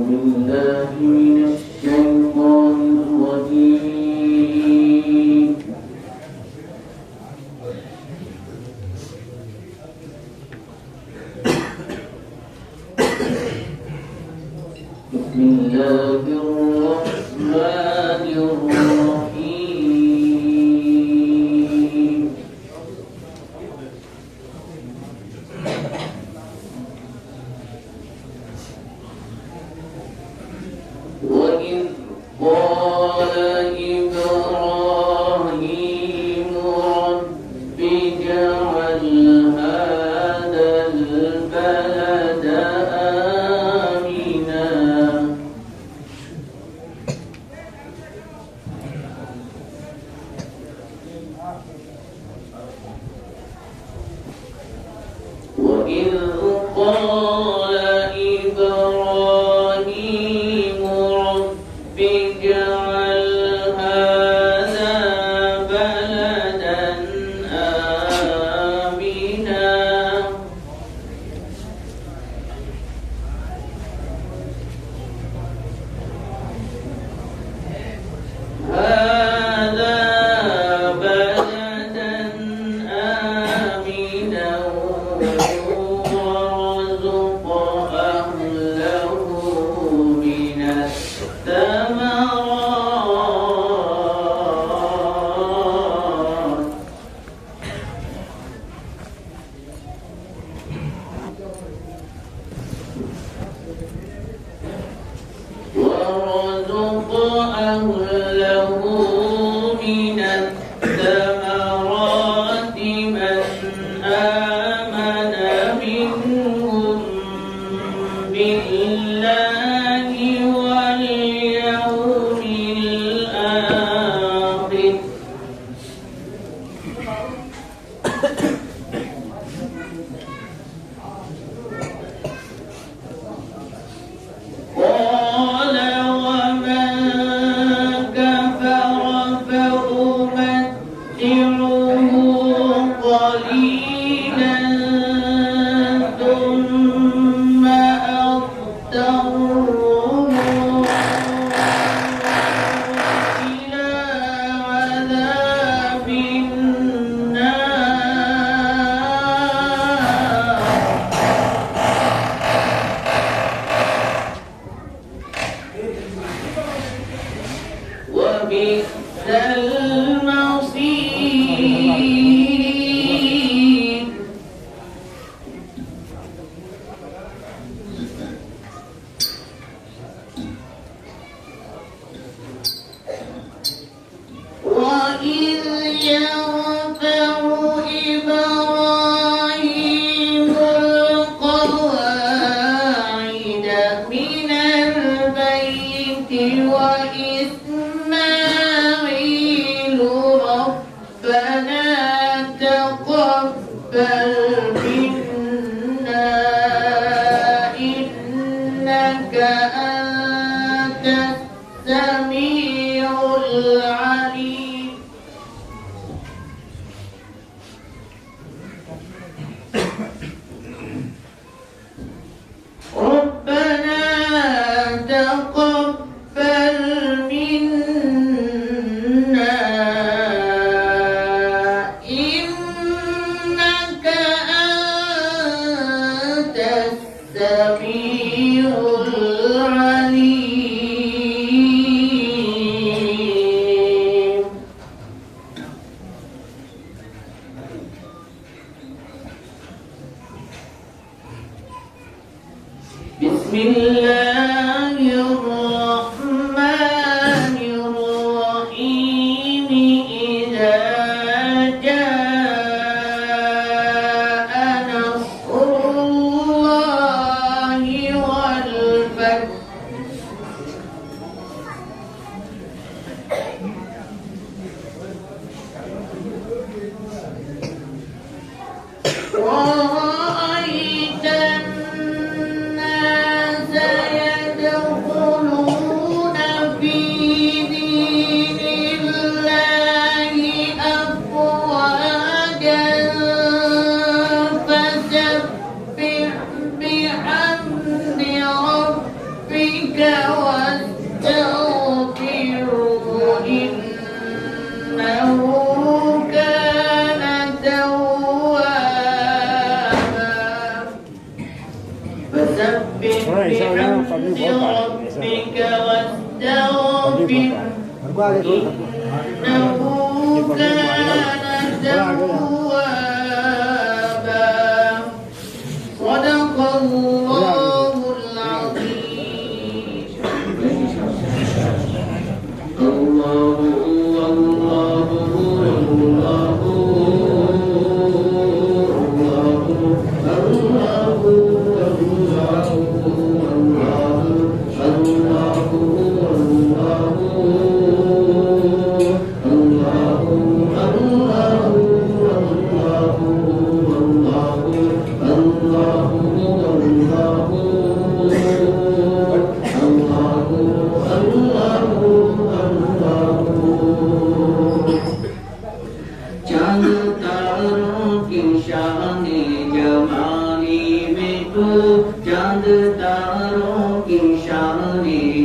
بالله من الشيطان الرجيم. بسم الله الرحمن الرحيم. وإذ قال إبراهيم رب اجعل هذا البلد آمنا وإذ قال إبراهيم رب اجعل هذا بلدا آمنا وارزق أهله من الثمرات من آمن منهم بالله واليوم الآخر قال ومن كفر فأمتعه قليلا ثم أضطره إلى عذاب النار وبئس المصير وإذ يرفع إبراهيم القواعد من البيت وإسماعيل ربنا تقبل منا إنك أنت السميع العليم ربنا تقبل منا إنك أنت السميع العليم بسم الله الرحمن الرحيم إذا جاء نصر الله والفتح ورأيت الناس بحمد ربك واستغفره إنه كان توابا صدق الله العظيم. الله الله چاند تاروں کی شان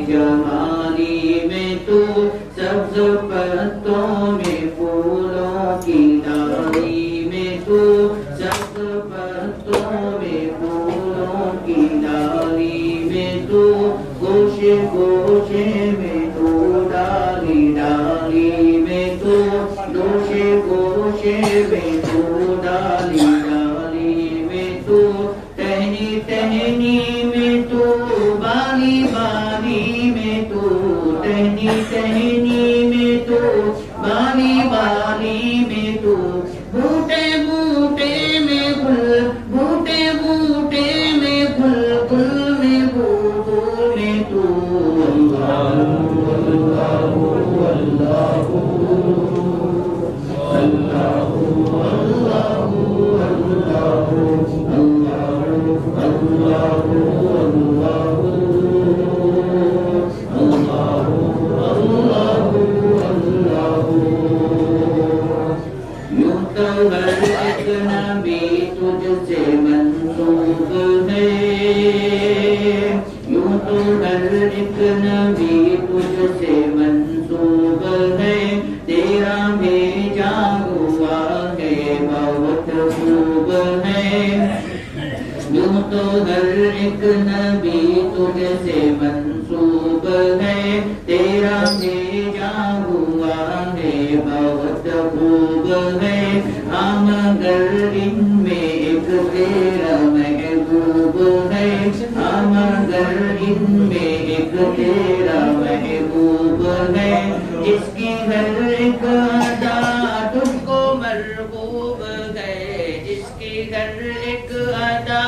جمالی میں تو سبز پتوں میں پھولوں کی ڈالی میں تو سبز پتوں میں پھولوں کی ڈالی میں تو گوشے گوشے میں تو ڈالی ڈالی میں تو گوشے گوشے میں تو ڈالی ڈالی میں تو ٹہنی ٹہنی میں تو بالی بالی میں تو ٹہنی ٹہنی میں تو بالی بالی میں تو بوٹے بوٹے میں گل بوٹے بوٹے میں گل گل میں بوٹوں میں تو اللہ اللہ اللہ اللہ ہر ایک نبی تجھ سے منسوب ہے یوں تو ہر ایک نبی تجھ سے منسوب ہے تیرا بھیجا ہوا ہے بہت خوب ہے یوں تو ہر ایک نبی تجھ سے منسوب ہے تیرا بھیجا ہوا ہے بہت خوب ہے مگر ان میں ایک تیرا محبوب ہے مگر ان میں ایک تیرا محبوب ہے جس کی ہر ایک ادا تجھ کو مرغوب ہے جس کی ہر ایک ادا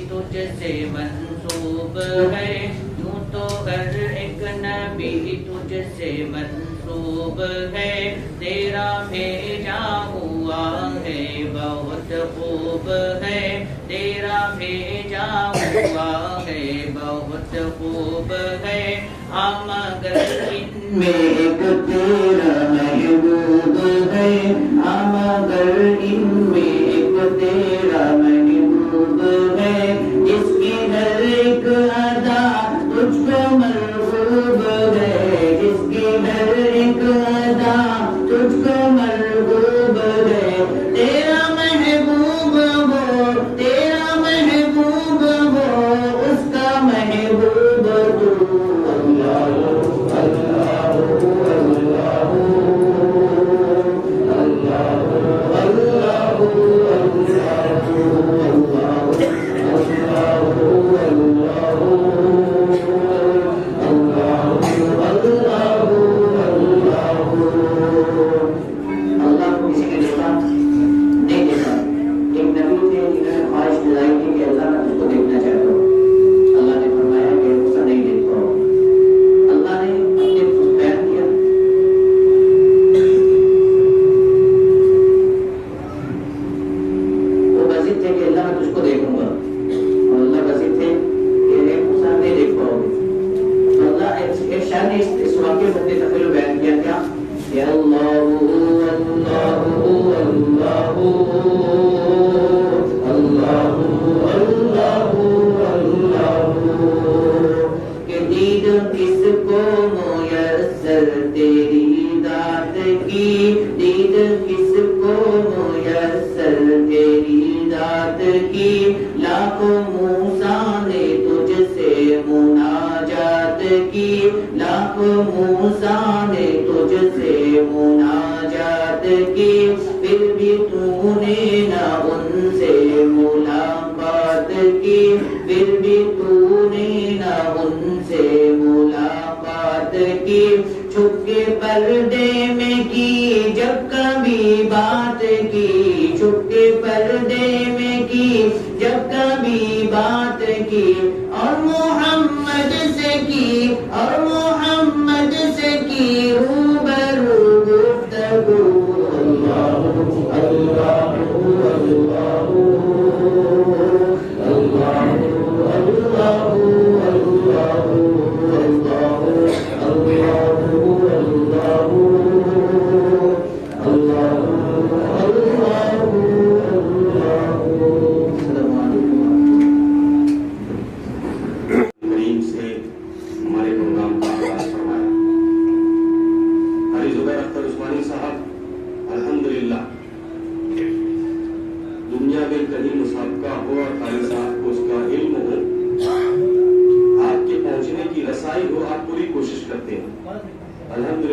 تجھ سے منسوب ہے یوں تو ہر ایک نبی تجھ سے منسوب ہے تیرا بھیجا ہوا ہے بہت خوب ہے تیرا بھیجا ہوا ہے بہت خوب ہے مگر ان میں ایک تیرا محبوب ہے مگر ان میں ایک تیرا محبوب ہے جس کی ہر ایک ادا تجھ کو مرغوب ہے جس کی ہر ایک ادا تجھ کو مرغوب ہے تیرا محبوب ہو تیرا محبوب ہو اس کا محبوب تو اللہ اللہ اللہ اللہ اس واقعے کو اپنے تخیل بیان کیا کیا کہ اللہ اللہ اللہ اللہ اللہ اللہ کہ دید کس کو میسر تیری ذات کی دید کس کو میسر تیری ذات کی لاکھوں موسیٰ نے تجھ سے مناجات کی لاکھوں موسیٰ نے تجھ سے مناجات کی پھر بھی تو نے نہ ان سے ملاقات کی پھر بھی تو نے نہ ان سے ملاقات کی چھپ کے پردے میں کی جب کبھی بات کی چھپ کے پردے میں کی جب کبھی بات کی اور محمد سے کی اور محمد سے کی روبرو گفتگو اللہ اللہ اللہ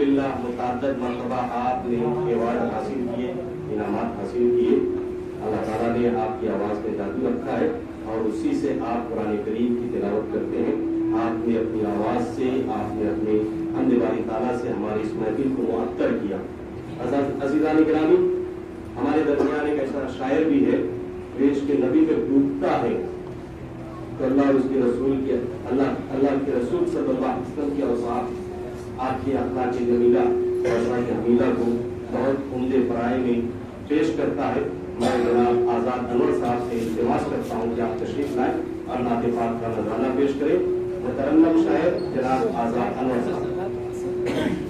اللہ متعدد مرتبہ آپ نے ایوارڈ حاصل کیے انعامات حاصل کیے اللہ تعالیٰ نے آپ کی آواز میں جادو رکھا ہے اور اسی سے آپ قرآن کریم کی تلاوت کرتے ہیں آپ نے اپنی آواز سے آپ نے اپنے حمد باری تعالیٰ سے ہماری اس محفل کو معطر کیا عزیزان گرامی ہمارے درمیان ایک ایسا شاعر بھی ہے جو اس کے نبی پہ ڈوبتا ہے تو اللہ اور اس کے رسول کے اللہ کے رسول صلی اللہ علیہ وسلم کے اوصاف آپ کی اخلاق جمیلہ اور شاہی حمیدہ کو بہت عمدے پرائے میں پیش کرتا ہے میں جناب آزاد انور صاحب سے التماس کرتا ہوں کہ آپ تشریف لائیں اور نعت پاک کا نذرانہ پیش کریں مترنم شاعر جناب آزاد انور صاحب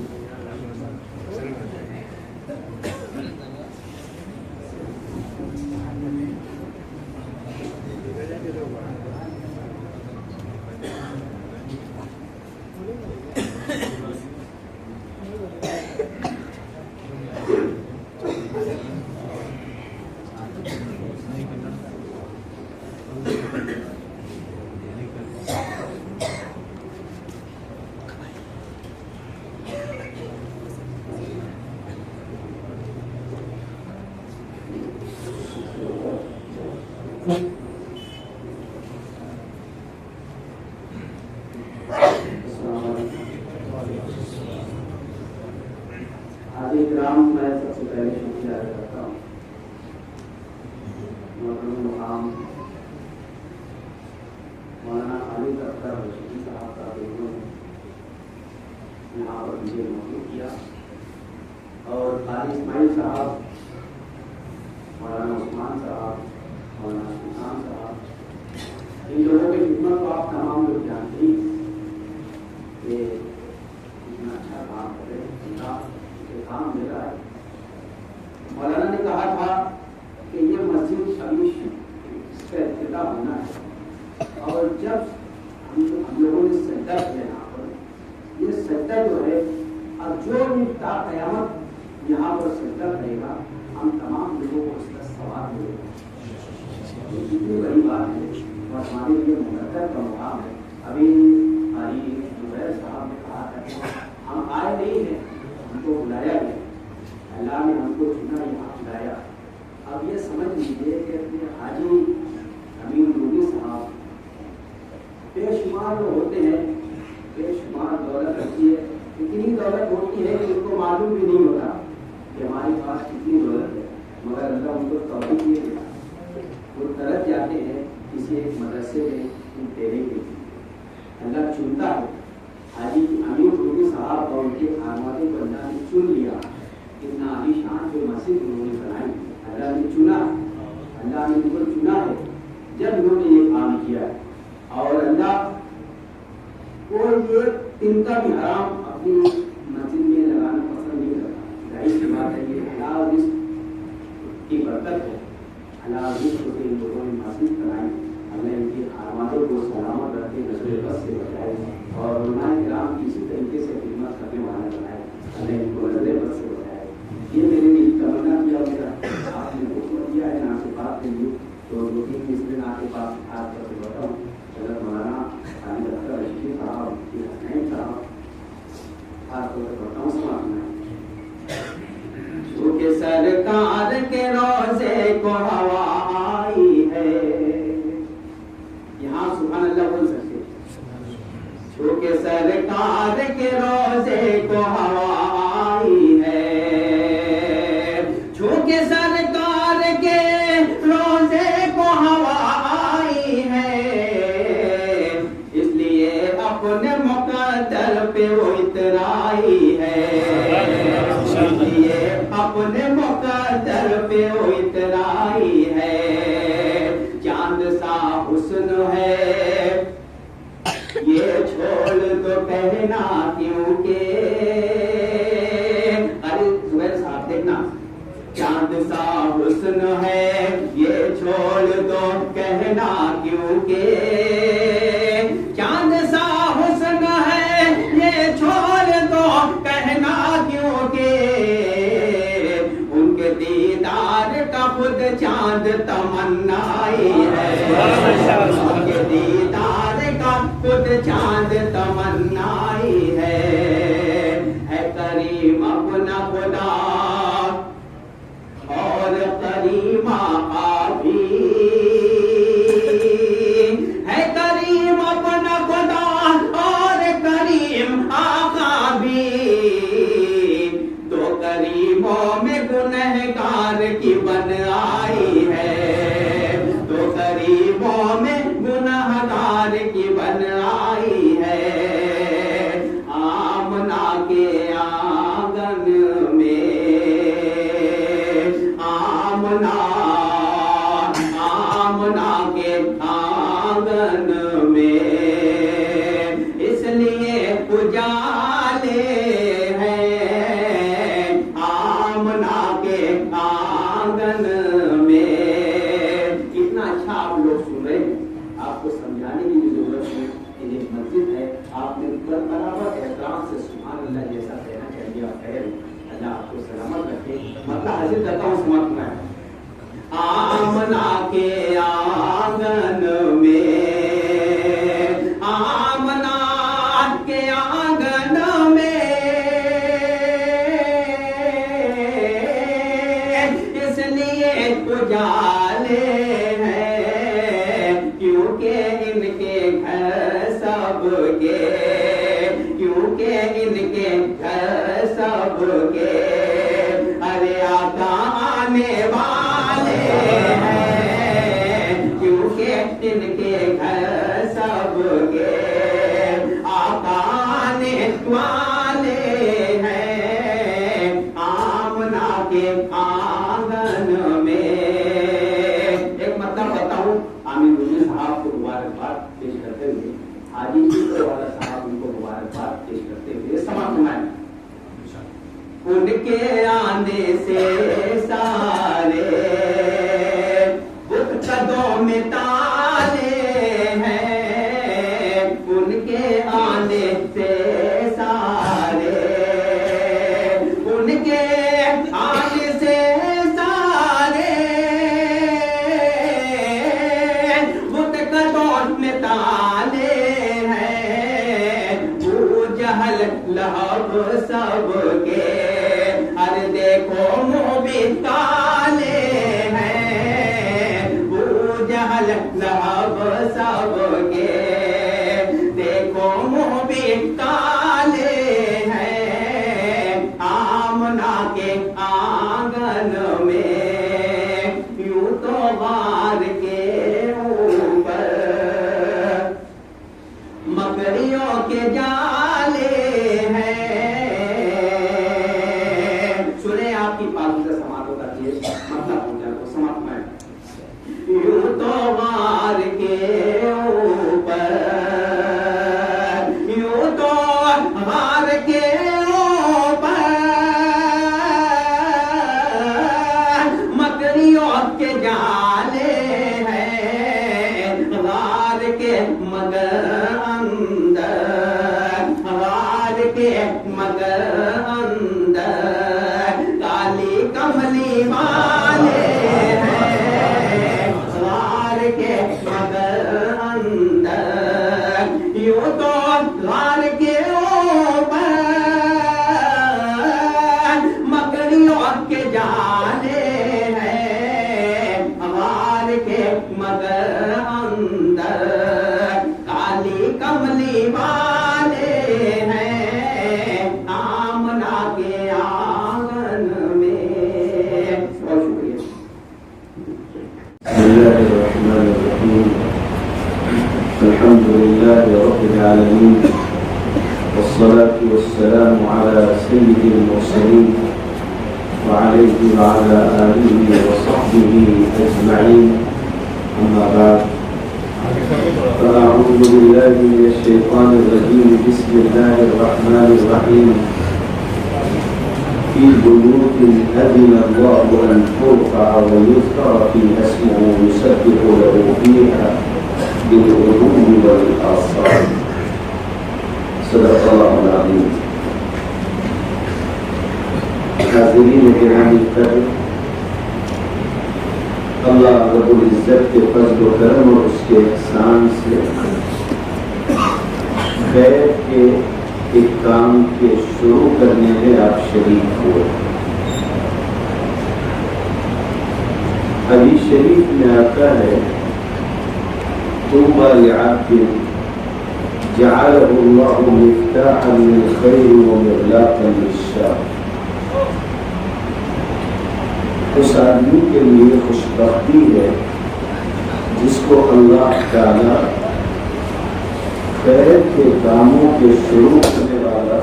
میں سب سے پہلے شکریہ ادا کرتا ہوں محترم مقام مولانا خالد اختر رشیدی صاحب کا انہوں نے یہاں پر مجھے موجود کیا اور قاری اسماعیل صاحب مولانا عثمان صاحب مولانا سلطان صاحب ان لوگوں کی خدمت کو آپ تمام لوگ جانتے ہیں کہ اتنا اچھا کام کرے کام مل رہا ہے مولانا نے کہا تھا کہ یہ مسجد ابھی اس کا افتتاح ہونا ہے اور جب ہم لوگوں نے سجدہ کیا یہاں پر یہ سجدہ جو ہے اب جو بھی تا قیامت یہاں پر سجدہ کرے گا ہم تمام لوگوں کو اس کا ثواب دے گا کتنی بڑی بات ہے اور ہمارے لیے مقدر کا مقام ہے ابھی قاری زبیر صاحب نے کہا تھا ہم آئے نہیں ہیں ہم کو بلایا گیا اللہ نے ہم کو چنا یہاں بلایا اب یہ سمجھ لیجیے کہ حاجی امین روبی صاحب بے شمار ہوتے ہیں بے شمار دولت رہتی ہے اتنی دولت ہوتی ہے کہ ان کو معلوم بھی نہیں ہوتا کہ ہمارے پاس کتنی دولت ہے مگر اللہ ان کو توفیق دیے گا وہ طرف جاتے ہیں کسی ایک مدرسے میں دینے کے لیے اللہ چنتا ہے حاجی امین روبی صاحب اور ان کے خانوادے کو اللہ نے چن لیا اتنا عالی شان جو مسجد انہوں نے بنائی اللہ نے چنا اللہ نے ان کو چنا ہے جب انہوں نے یہ کام کیا ہے اور اللہ کو یہ ان کا بھی حرام اپنی مسجد میں لگانا پسند نہیں کرتا. ظاہر سی بات ہے کہ حلال رزق کی برکت ہے. حلال رزق سے ان لوگوں نے مسجد بنائی. اللہ ان کے اعمالوں کو سلامت رکھے, نظر بد سے بچائے اور علماء کرام کی اسی طریقے سے خدمت کرنے والے بنائے. اللہ ان کو نظر بد سے بچائے. یہ میرے لیے تمنا کیا میرا آپ نے حکم دیا ہے نا سے بات کے لیے تو 2-3 مسئلے آپ کے پاس ہاتھ کر کے بتاؤں. حضرت مولانا علی اختر رشید صاحب, حسین صاحب خاص طور پر بتاؤں سماعت میں. چونکہ سرکار کے روزے کو ہوا آئی ہے, یہاں سبحان اللہ بول سکتے. چونکہ سرکار کے روزے کو ہوا آئی ہے, چونکہ سرکار کے روزے کو ہوا آئی ہے, اس لیے اپنے مقدر پہ وہ اترائی ہے, اس لیے اپنے مقدر پہ وہ اترائی ہے. چاند سا حسن ہے یہ چھوڑ دو کہنا کیونکہ, ارے زبیر صاحب دیکھنا, چاند سا حسن ہے یہ چھوڑ دو کہنا کیونکہ, چاند سا حسن ہے یہ چھوڑ دو کہنا کیونکہ, ان کے دیدار کا خود چاند تمنائی ہے, ان کے دیدار کا خود چاند تمنائی ہے. کریم اپنا خدا اور کریم آقا بھی ہے, کریم اپنا خدا اور کریم آقا بھی, دو کریموں میں گنہگار کی بن آئی ہے, دو کریموں میں گنہگار کی بن آئی ہے. آمنہ کے آنگن میں, آمنہ کے آنگن میں, اس لیے اجالے ہیں آمنہ کے آنگن میں. کتنا اچھا آپ لوگ سن رہے ہیں, آپ کو سمجھانے کی بھی ضرورت ہے کہ یہ مسجد ہے, آپ نے برابر احترام سے سبحان اللہ جیسا کہنا چاہیے آپ خیر. اللہ آپ کو سلامت رکھے. مطلب حاضر کرتا ہوں سمجھ میں. آمنہ کے آنگن میں, آمنہ کے آنگن میں, اس لیے اجالے ہیں کیونکہ ان کے گھر سب کے, کیونکہ ان کے گھر سب کے, ارے آقا آنے والے ہیں, کیونکہ ان کے گھر سب کے آقا آنے والے ہیں. آمنہ کے آنگن میں. ایک مطلب بتاؤں, عامر حجی صاحب کو مبارکباد پیش کرتے ہوئے, حاجی جی والا صاحب ان کو مبارکباد پیش کرتے ہوئے سماعت فرمائیں. ان کے آنے سے سارے بت قدوں میں تالے ہیں, ان کے آنے سے سارے, ان کے آنے سے سارے بت قدوں میں تالے ہیں. ابو جہل لہب سب کے, ارے دیکھو منہ بھی کالے ہیں. ابو جہل لہب سب کے, دیکھو منہ بھی کالے ہیں. آمنہ کے آنگن میں یوں تو غار کے اوپر مکڑیوں کے جالے ہیں. سنیں آپ کی پاکیزہ سماعتوں کا اندر کالی کملی والے ہیں غار کے مگر اندر یوں تو غار کے اوپر مکڑیوں کے جالے ہیں غار کے مگر اندر کالی کملی والے ہیں آمنہ کے آنگن میں. بہت شکریہ. بسم الله الرحمن الرحيم الحمد لله رب العالمين والصلاة والسلام على سيد المرسلين وعليه وعلى آله وصحبه أجمعين أما بعد فأعوذ بالله من الشيطان الرجيم بسم الله الرحمن الرحيم في بيوت أذن الله أن ترفع ويذكر فيها اسمه يسبح له فيها بالغدو والآصال. صدق الله العظيم. حاضرین گرامی قدر، اللہ رب العزت کے فضل و کرم اور اس کے احسان سے خیر کے ایک کام کے شروع کرنے میں آپ شریک ہوئے. حدیث شریف میں آتا ہے طوبى لعبد جعله الله مفتاحا للخير ومغلاقا للشر. اس آدمی کے لیے خوشبختی ہے جس کو اللہ تعالی خیر کے کاموں کے شروع کرنے والا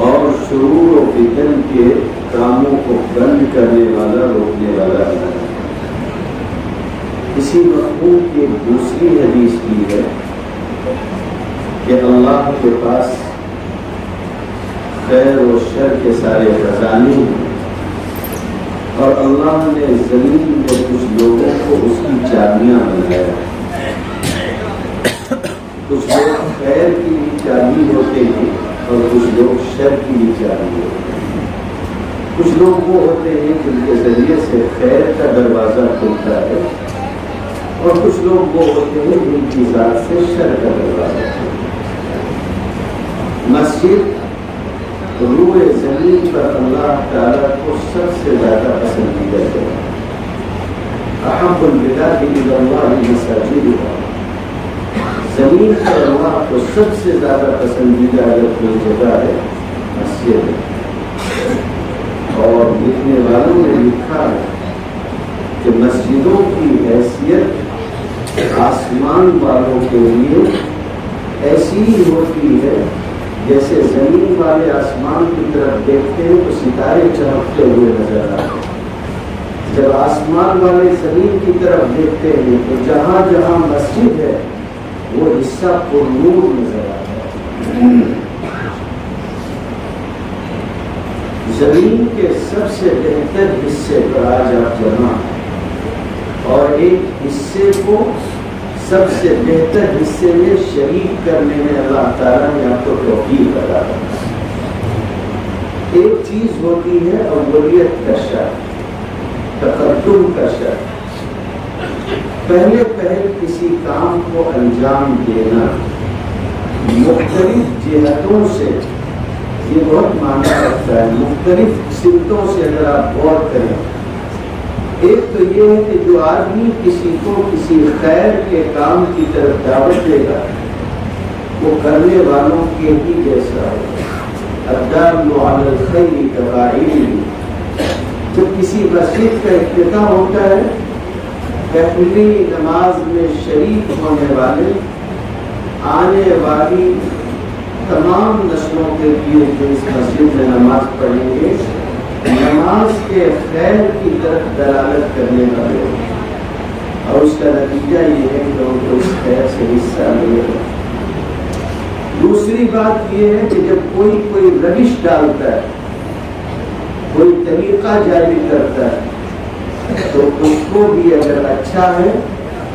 اور شرور و فتن کے کاموں کو بند کرنے والا روکنے والا ہے. اسی مفہوم کی ایک دوسری حدیث بھی ہے کہ اللہ کے پاس خیر و شر کے سارے خزانے ہیں اور اللہ نے زمین میں کچھ لوگوں کو اس کی چابیاں بنایا. کچھ لوگ خیر کی بھی چابی ہوتے ہیں اور کچھ لوگ شر کی بھی چابی ہوتے ہیں. کچھ لوگ وہ ہوتے ہیں جن کے ذریعے سے خیر کا دروازہ کھلتا ہے اور کچھ لوگ وہ ہوتے ہیں جن کی ذات سے شر کا دروازہ کھلتا ہے. مسجد روئے زمین پر اللہ تعالیٰ کو سب سے زیادہ پسندیدہ ہے. احب البلاد الی اللہ مساجدها. زمین پر اللہ کو سب سے زیادہ پسندیدہ اگر کوئی جگہ ہے مسجد ہے. اور لکھنے والوں نے لکھا ہے کہ مسجدوں کی حیثیت آسمان والوں کے لیے ایسی ہی ہوتی ہے جیسے زمین والے آسمان کی طرف دیکھتے ہیں تو ستارے چمکتے ہوئے نظر آتے ہیں. جب آسمان والے زمین کی طرف دیکھتے ہیں تو جہاں جہاں مسجد ہے وہ حصہ پر نور نظر آتا ہے. زمین کے سب سے بہتر حصے پر آج آپ جمع اور ایک حصے کو سب سے بہتر حصے میں شریک کرنے میں اللہ تعالیٰ نے آپ کو توفیق عطا کی. ایک چیز ہوتی ہے اولیت کا شرط، تقدم کا شرط. پہلے کسی کام کو انجام دینا مختلف جہتوں سے، یہ بہت معنی رکھتا ہے. مختلف سمتوں سے اگر آپ غور کریں، ایک تو یہ ہے کہ جو آدمی کسی کو کسی خیر کے کام کی طرف دعوت دے گا وہ کرنے والوں کے ہی جیسا ہوگا. الدال علی الخیر کفاعلہ. جب کسی مسجد کا افتتاح ہوتا ہے، پہلی نماز میں شریک ہونے والے آنے والی تمام نسلوں کے لیے جو اس مسجد میں نماز پڑھیں گے نماز کے خیر کی طرف دلالت کرنے والے ہوگا اور اس کا نتیجہ یہ ہے کہ ان کو اس خیر سے حصہ ملے گا. دوسری بات یہ ہے کہ جب کوئی روش ڈالتا ہے، کوئی طریقہ جاری کرتا ہے تو اس کو بھی اگر اچھا ہے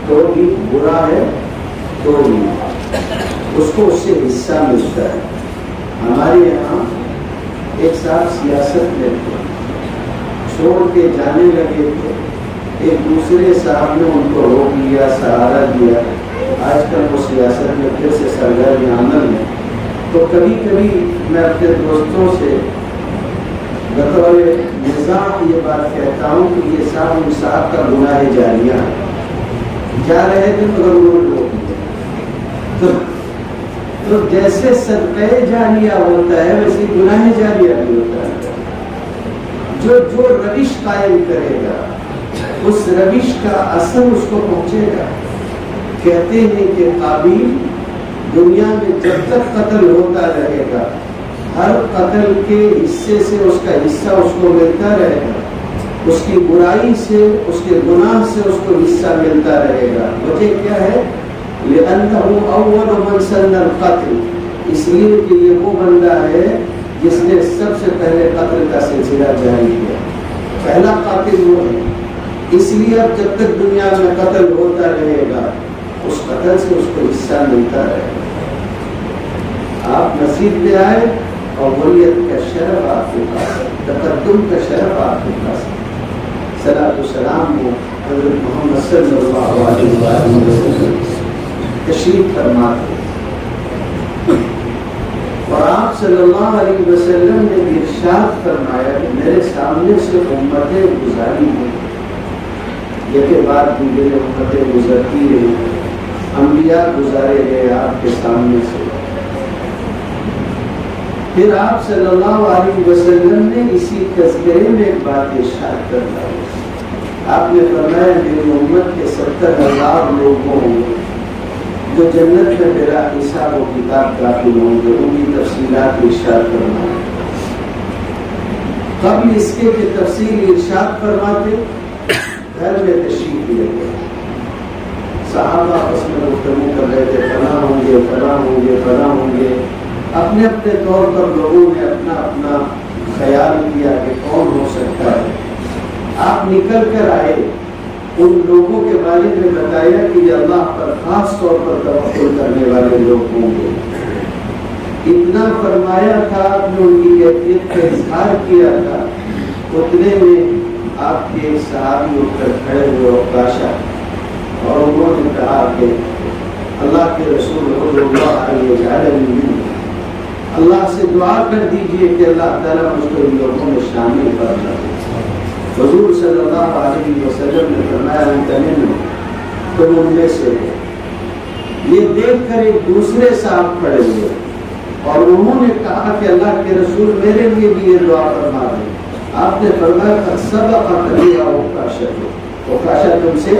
تو بھی، برا ہے تو بھی، اس کو اس سے حصہ ملتا ہے. ہمارے یہاں ایک صاحب سیاست میں تھے، چھوڑ کے جانے لگے تھے، ایک دوسرے صاحب نے ان کو روک لیا، سہارا دیا. آج کل وہ سیاست میں پھر سے سرگرم عمل میں. تو کبھی کبھی میں اپنے دوستوں سے بطور مزاح یہ بات کہتا ہوں کہ یہ صاحب کا گناہ جاریہ جا رہے تھے مگر انہوں نے روک دیا. تو جیسے صدقہ جاریہ ہوتا ہے ویسے گناہ جاریہ بھی ہوتا ہے. جو روش قائم کرے گا اس روش کا اثر اس کو پہنچے گا. کہتے ہیں کہ قابیل دنیا میں جب تک قتل ہوتا رہے گا ہر قتل کے حصے سے اس کا حصہ اس کو ملتا رہے گا، اس کی برائی سے اس کے گناہ سے اس کو حصہ ملتا رہے گا. وجہ کیا ہے؟ لأنه اول من سن القتل، اس لیے کہ یہ وہ بندہ ہے جس نے سب سے پہلے قتل کا سلسلہ جاری کیا. پہلا قاتل وہ ہے. اس لیے اب جب تک دنیا میں قتل ہوتا رہے گا اس قتل سے اس کو حصہ ملتا رہے گا. آپ مسجد میں آئے اور ولیت کا شرف آپ کے پاس ہے، تقدم کا شرف آپ کے پاس ہے. صلاۃ و سلام ہو حضرت محمد صلی اللہ علیہ وسلم تشریف فرماتے اور آپ صلی اللہ علیہ وسلم نے ارشاد فرمایا کہ میرے سامنے سے امتیں گزاری ہیں، یہ کے بعد دیگر امتیں گزرتی رہی، انبیاء گزارے گئے آپ کے سامنے سے. پھر آپ صلی اللہ علیہ وسلم نے اسی تذکرے میں ایک بات ارشاد کرتا ہے. آپ نے فرمایا میری امت کے 70,000 لوگ ہوں گے جو جنت میں بلا حساب و کتاب داخل ہوں گے. ان کی تفصیلات ارشاد فرمایا. قبل اس کے کہ تفصیل ارشاد فرماتے گھر میں تشریف لے گئے. صحابہ آپس میں گفتگو کر رہے تھے، فلاں ہوں گے فلاں ہوں گے فلاں ہوں گے. اپنے اپنے طور پر لوگوں نے اپنا اپنا خیال کیا کہ کون ہو سکتا ہے. آپ نکل کر آئے، ان لوگوں کے بارے میں بتایا کہ یہ اللہ پر خاص طور پر توکل کرنے والے لوگ ہوں گے. اتنا فرمایا تھا، آپ نے ان کی کیفیت کا اظہار کیا تھا. اتنے میں آپ کے ایک صحابی اٹھ کر کھڑے ہوئے عکاشہ، اور انہوں نے کہا کہ اللہ کے رسول اللہ سے دعا کر دیجئے کہ اللہ تعالیٰ مجھ کو ان لوگوں میں شامل کر دے. حضور صلی اللہ علیہ وسلم نے فرمایا تم ان میں سے ہو. یہ دیکھ کر ایک دوسرے صاحب کھڑے ہوئے اور انہوں نے کہا کہ اللہ کے رسول میرے لیے بھی یہ دعا فرما دیں. آپ نے فرمایا سبقت لیا عکاشہ تم سے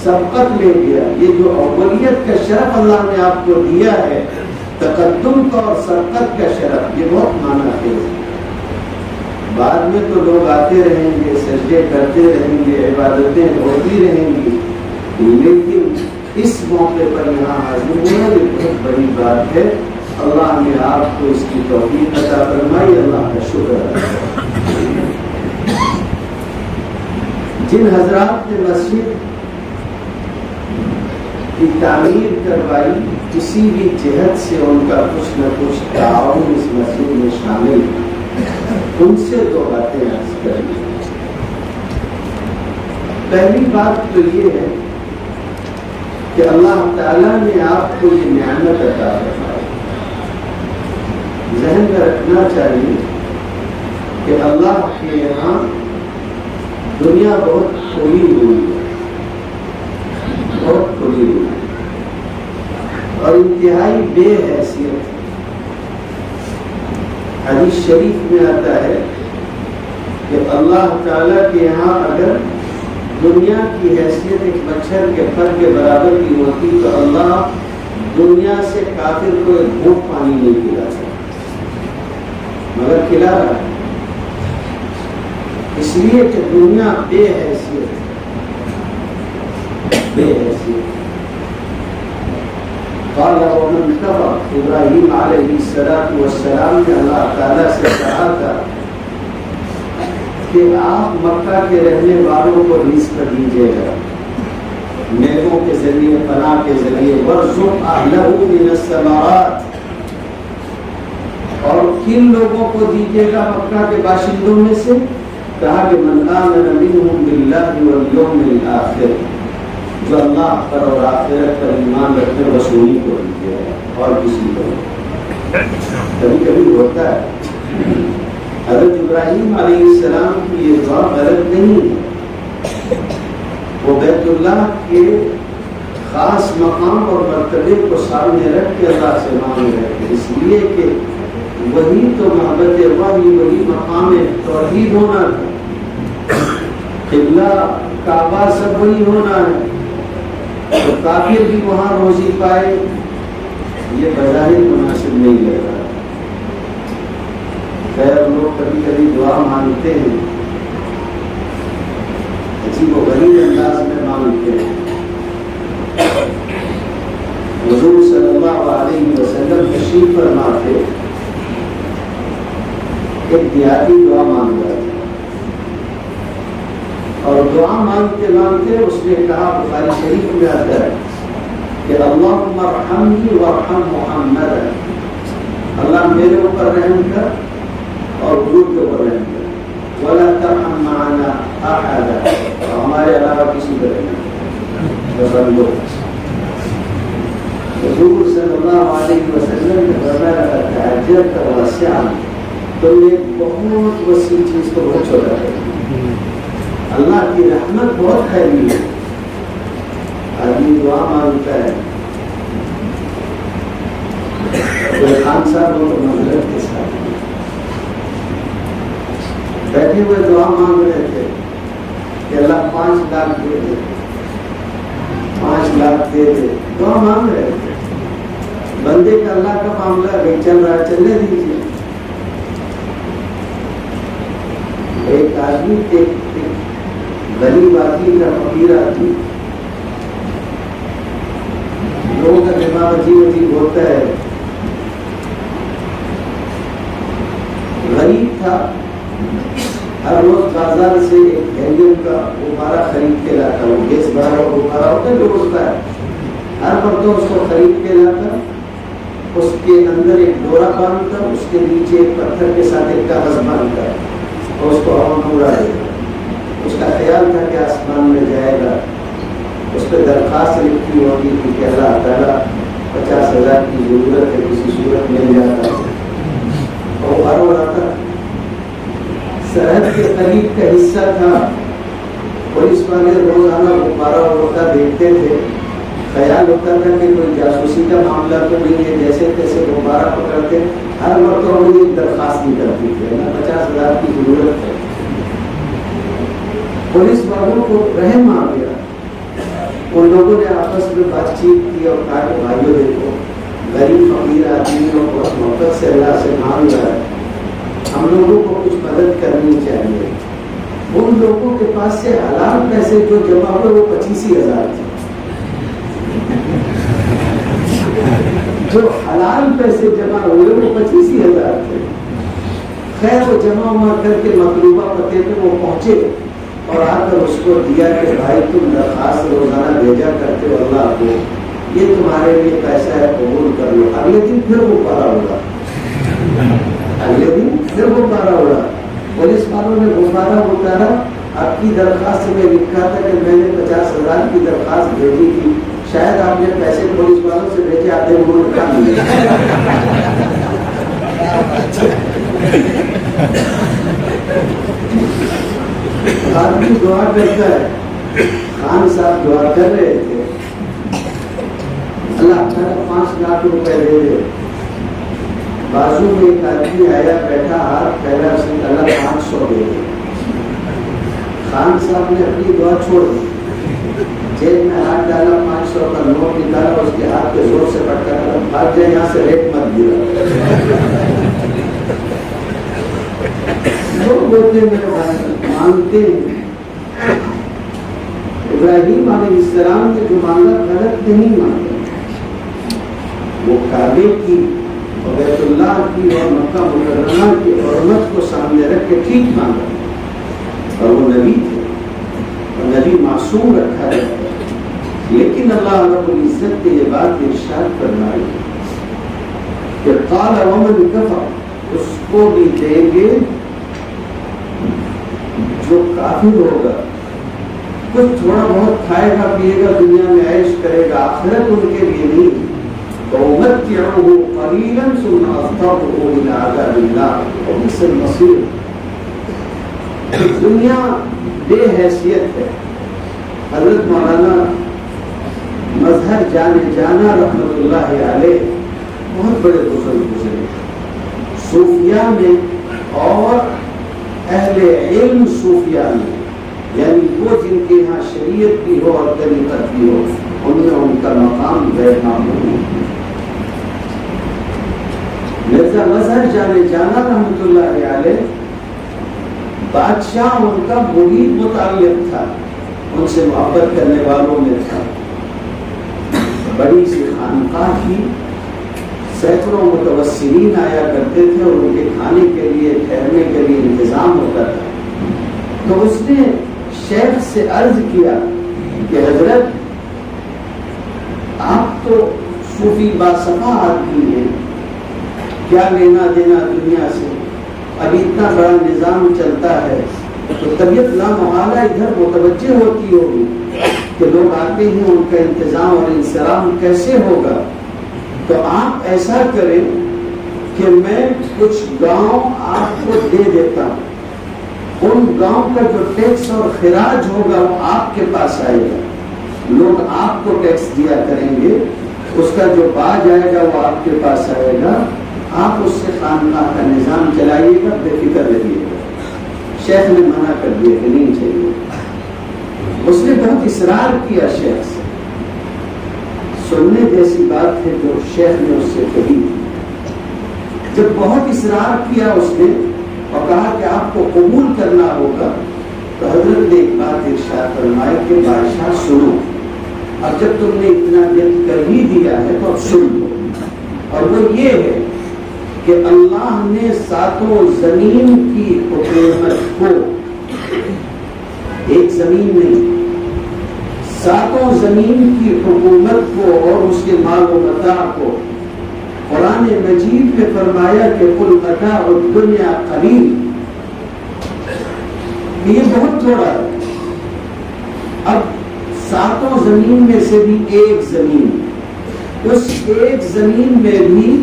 سبقت لے گیا. یہ جو اولیت کا شرف اللہ نے آپ کو دیا ہے، تقدم کا اور سبقت کا شرف، یہ بہت معنی ہے. بعد میں تو لوگ آتے رہیں گے، سجدے کرتے رہیں گے، عبادتیں ہوتی رہیں گی، لیکن اس موقع پر یہاں حاضر ہونا یہ بہت بڑی بات ہے. اللہ نے آپ کو اس کی توفیق عطا فرمائی، اللہ کا شکر ہے. جن حضرات نے مسجد کی تعمیر کروائی، کسی بھی جہت سے ان کا کچھ نہ کچھ تعاون اس مسجد میں شامل ہے، ان سے دو باتیں عرض کریں. پہلی بات تو یہ ہے کہ اللہ تعالیٰ نے آپ کو یہ نعمت عطا فرمائی. ذہن میں رکھنا چاہیے کہ اللہ کے یہاں دنیا بہت کھلی ہوئی ہے، بہت کھلی ہوئی ہے اور انتہائی بے حیثیت. حدیث شریف میں آتا ہے کہ اللہ تعالیٰ کے یہاں اگر دنیا کی حیثیت ایک مچھر کے پر کے برابر کی ہوتی تو اللہ دنیا سے کافر کو ایک گھونٹ پانی نہیں پلا سکتا، مگر کھلا رہا ہے. اس لیے کہ دنیا بے حیثیت، بے حیثیت. قال ومن كفر، ابراہیم علیہ السلام نے اللہ تعالیٰ سے کہا تھا کہ آپ مکہ کے رہنے والوں کو رزق دیجیے گا، نیکوں کے ذریعے، پناہ کے ذریعے، وارزق اہلہ من الثمرات، اور کن لوگوں کو دیجیے گا مکہ کے باشندوں میں سے؟ کہا کہ من آمن منہم باللہ والیوم الآخر، جو اللہ پر اور آخرت پر ایمان رکھنے رسولی کو دیجیے گا، اور کسی کو نہیں۔ کبھی کبھی ہوتا ہے حضرت ابراہیم علیہ السلام کی یہ دعا غلط نہیں ہے، وہ بیت اللہ کے خاص مقام اور مرتبے کو سامنے رکھ کے اللہ سے مانگ رہے تھے، اس لیے کہ وہی تو محبت وہی مقام توحید ہونا تھا، قبلہ کعبہ سب وہی ہونا ہے، تو کافر بھی وہاں روزی پائے، یہ بظاہر مناسب نہیں لگ رہا۔ خیر لوگ کبھی کبھی دعا مانگتے ہیں، عجیب و غریب انداز میں مانگتے ہیں۔ حضور صلی اللہ علیہ وسلم تشریف فرما تھے، ایک دیہاتی دعا مانگ رہا تھا، اور دعا مانگتے مانگتے اس نے کہا، بخاری شریف میں آتا ہے کہ اللہم ارحمنی وارحم محمد، اللہ میرے اوپر رحم کر اور حضور کے اوپر رحم کر، ولا ترحم معنا احد، ہمارے علاوہ کسی پر رحم کر۔ حضور صلی اللہ علیہ وسلم نے فرمایا تہجت واسعا، تم نے بہت وسیع چیز کو بہت چھوٹا کر دیا، اللہ کی رحمت بہت پھیلی ہے۔ آدمی دعا مانگتا ہے، خان صاحب وہ تو معذرت کے ساتھ بیٹھے ہوئے دعا مانگ رہے تھے کہ اللہ 5 لاکھ دے دے، 5 لاکھ دے دے، دعا مانگ رہے تھے۔ بندے کا اللہ کا معاملہ نہیں چل رہا ہے، چلنے دیجیے۔ ایک آدمی غریب آدمی کا فقیر آدمی، لوگوں کا دماغ عجیب عجیب ہوتا ہے، غریب تھا، ہر روز بازار سے ایک ہیلیم کا غبارہ خرید کے لاتا، وہ گیس بھرا ہوا غبارہ ہوتا ہے جو اڑتا ہے، ہر مرتبہ اس کو خرید کے لاتا، اس کے اندر ایک ڈورا باندھتا، اس کے نیچے ایک پتھر کے ساتھ ایک کاغذ باندھتا اور اس کو ہوا میں اڑا دیتا۔ اس کا خیال تھا کہ آسمان میں جائے گا، اس پہ درخواست لکھی ہوتی تھی کہ اللہ تعالیٰ 50,000 کی ضرورت ہے، کسی صورت مل جاتا، اور ہر اڑاتا۔ سرحد کے قریب کا حصہ تھا، پولیس والے روزانہ غبارہ اڑتا دیکھتے تھے، خیال ہوتا تھا کہ کوئی جاسوسی کا معاملہ تو نہیں ہے، جیسے تیسے غبارہ پکڑتے، ہر مرتبہ مجھے ایک درخواست نہیں کرتی تھی، 50,000 کی ضرورت ہے۔ پولیس والوں کو رحم آ گیا، ان لوگوں نے آپس میں بات چیت کی اور کہا کہ بھائیو دیکھو، غریب فقیر آدمی اور بہت محبت سے اللہ سے مانگ رہا ہے، ہم لوگوں کو کچھ مدد کرنی چاہیے۔ ان لوگوں کے پاس سے حلال پیسے جو جمع ہوئے وہ 25,000 تھے، جو حلال پیسے جمع ہوئے وہ 25,000 تھے۔ خیر وہ جمع ہوا کر کے مطلوبہ پتے پہ وہ پہنچے اور آ کر اس کو دیا کہ بھائی تم درخواست روزانہ بھیجا کرتے ہو اللہ کو، یہ تمہارے لیے پیسہ ہے، قبول کر لو۔ اگلے دن پھر وہ پارا اڑا، اگلے دن پھر وہ پارا اڑا۔ پولیس والوں نے غبارہ اتارا، آپ کی درخواست میں لکھا تھا کہ میں نے 50,000 کی درخواست بھیجی تھی، شاید آپ نے پیسے پولیس والوں سے بھیجے، آتے انہوں نے کام لیا۔ آدمی دعا کرتا ہے، خان صاحب دعا کر رہے تھے، اللہ تعالیٰ 5 لاکھ روپے دے دے۔ بازو میں ایک آدمی آیا، بیٹھا، ہاتھ پھیلا، اس نے اللہ 500 دے دے۔ خان صاحب نے اپنی دعا چھوڑ دی، جیب میں ہاتھ ڈالا، 500 کا نوٹ نکالا، اس کے ہاتھ پہ زور سے پٹکا، بھاگ جائے یہاں سے، ریٹ مت گرا۔ لوگ بولتے ہیں میرے بھائی مانگتے ہیں، ابراہیم علیہ السلام نے جو مانگا غلط نہیں مانگا، وہ کعبے کی اور بیت اللہ کی اور مکہ مکرمہ کی حرمت کو سامنے رکھ کے ٹھیک مانگا، اور وہ نبی تھے، اور نبی معصوم رکھا جاتا ہے، لیکن اللہ رب العزت نے یہ بات ارشاد فرمائی کہ قال ومن کفر، اس کو بھی دیں گے جو کافر ہوگا، کچھ تھوڑا بہت کھائے گا پیے گا دنیا میں عیش کرے گا، آخرت ان کے لیے نہیں۔ وَأُمَتِّعُهُ قَلِيلًا ثُمَّ أَضْطَرُّهُ إِلَىٰ عَذَابِ النَّارِ وَبِئْسَ الْمَصِيرُ۔ دنیا بے حیثیت ہے۔ حضرت مولانا مظہر جانا رحمۃ اللہ علیہ بہت بڑے بزرگ گزرے، صوفیاء میں اور اہل علم صوفیاء میں، یعنی وہ جن کے یہاں شریعت بھی ہو اور طریقت بھی ہو، ان میں ان کا مقام غیر معمولی ہے۔ مرزا مظہر جانا رحمۃ اللہ علیہ بادشاہ ان کا مرید متعلق تھا، ان سے محبت کرنے والوں میں تھا۔ بڑی سی خانقاہ تھی، سینکڑوں متوسلین آیا کرتے تھے اور ان کے کھانے کے لیے ٹھہرنے کے لیے انتظام ہوتا تھا۔ تو اس نے شیخ سے عرض کیا کہ حضرت آپ تو صوفی باصفا آدمی ہیں، کیا لینا دینا دنیا سے، ابھی اتنا بڑا نظام چلتا ہے تو طبیعت لامحالہ ادھر متوجہ ہوتی ہوگی کہ لوگ آتے ہیں، ان کا انتظام اور انصرام کیسے ہوگا؟ تو آپ ایسا کریں کہ میں کچھ گاؤں آپ کو دے دیتا ہوں، ان گاؤں کا جو ٹیکس اور خراج ہوگا وہ آپ کے پاس آئے گا، لوگ آپ کو ٹیکس دیا کریں گے، اس کا جو باج آئے گا وہ آپ کے پاس آئے گا، آپ اس سے خانقاہ کا نظام چلائیے گا، بے فکر رہیے گا۔ شیخ نے منع کر دیا کہ نہیں چاہیے۔ اس نے بہت اصرار کیا شیخ سے، سننے جیسی بات ہے جو شیخ نے اس سے کہی۔ جب بہت اصرار کیا اس نے اور کہا کہ آپ کو قبول کرنا ہوگا، تو حضرت نے ایک بات ارشاد فرمائی کہ بادشاہ سنو، اب جب تم نے اتنا ضد کر ہی دیا ہے تو اب سن لو، اور وہ یہ ہے کہ اللہ نے ساتوں زمین کی حکومت کو، ایک زمین نہیں، ساتوں زمین کی حکومت کو اور اس کے مال و متاع کو قرآن مجید میں فرمایا کہ قل متاع الدنیا قلیل، یہ بہت تھوڑا ہے۔ اب ساتوں زمین میں سے بھی ایک زمین، اس ایک زمین میں بھی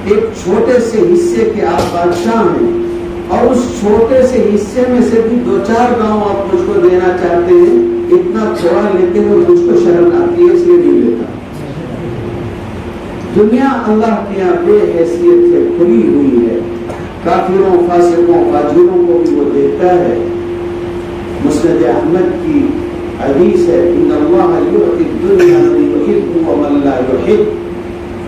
ایک چھوٹے سے حصے کے آپ بادشاہ ہیں، اور اس چھوٹے سے حصے میں سے بھی 2-4 گاؤں آپ مجھ کو دینا چاہتے ہیں، اتنا تھوڑا لیتے ہیں، مجھ کو شرم آتی ہے اس لیے نہیں لیتا۔ دنیا اللہ کے یہاں بے حیثیت سے کھلی ہوئی ہے، کافروں، فاسقوں، فاجروں کو بھی وہ دیتا ہے۔ مسند احمد کی حدیث ہے، ان اللہ یعطی الدنیا من یحب ومن لا یحب،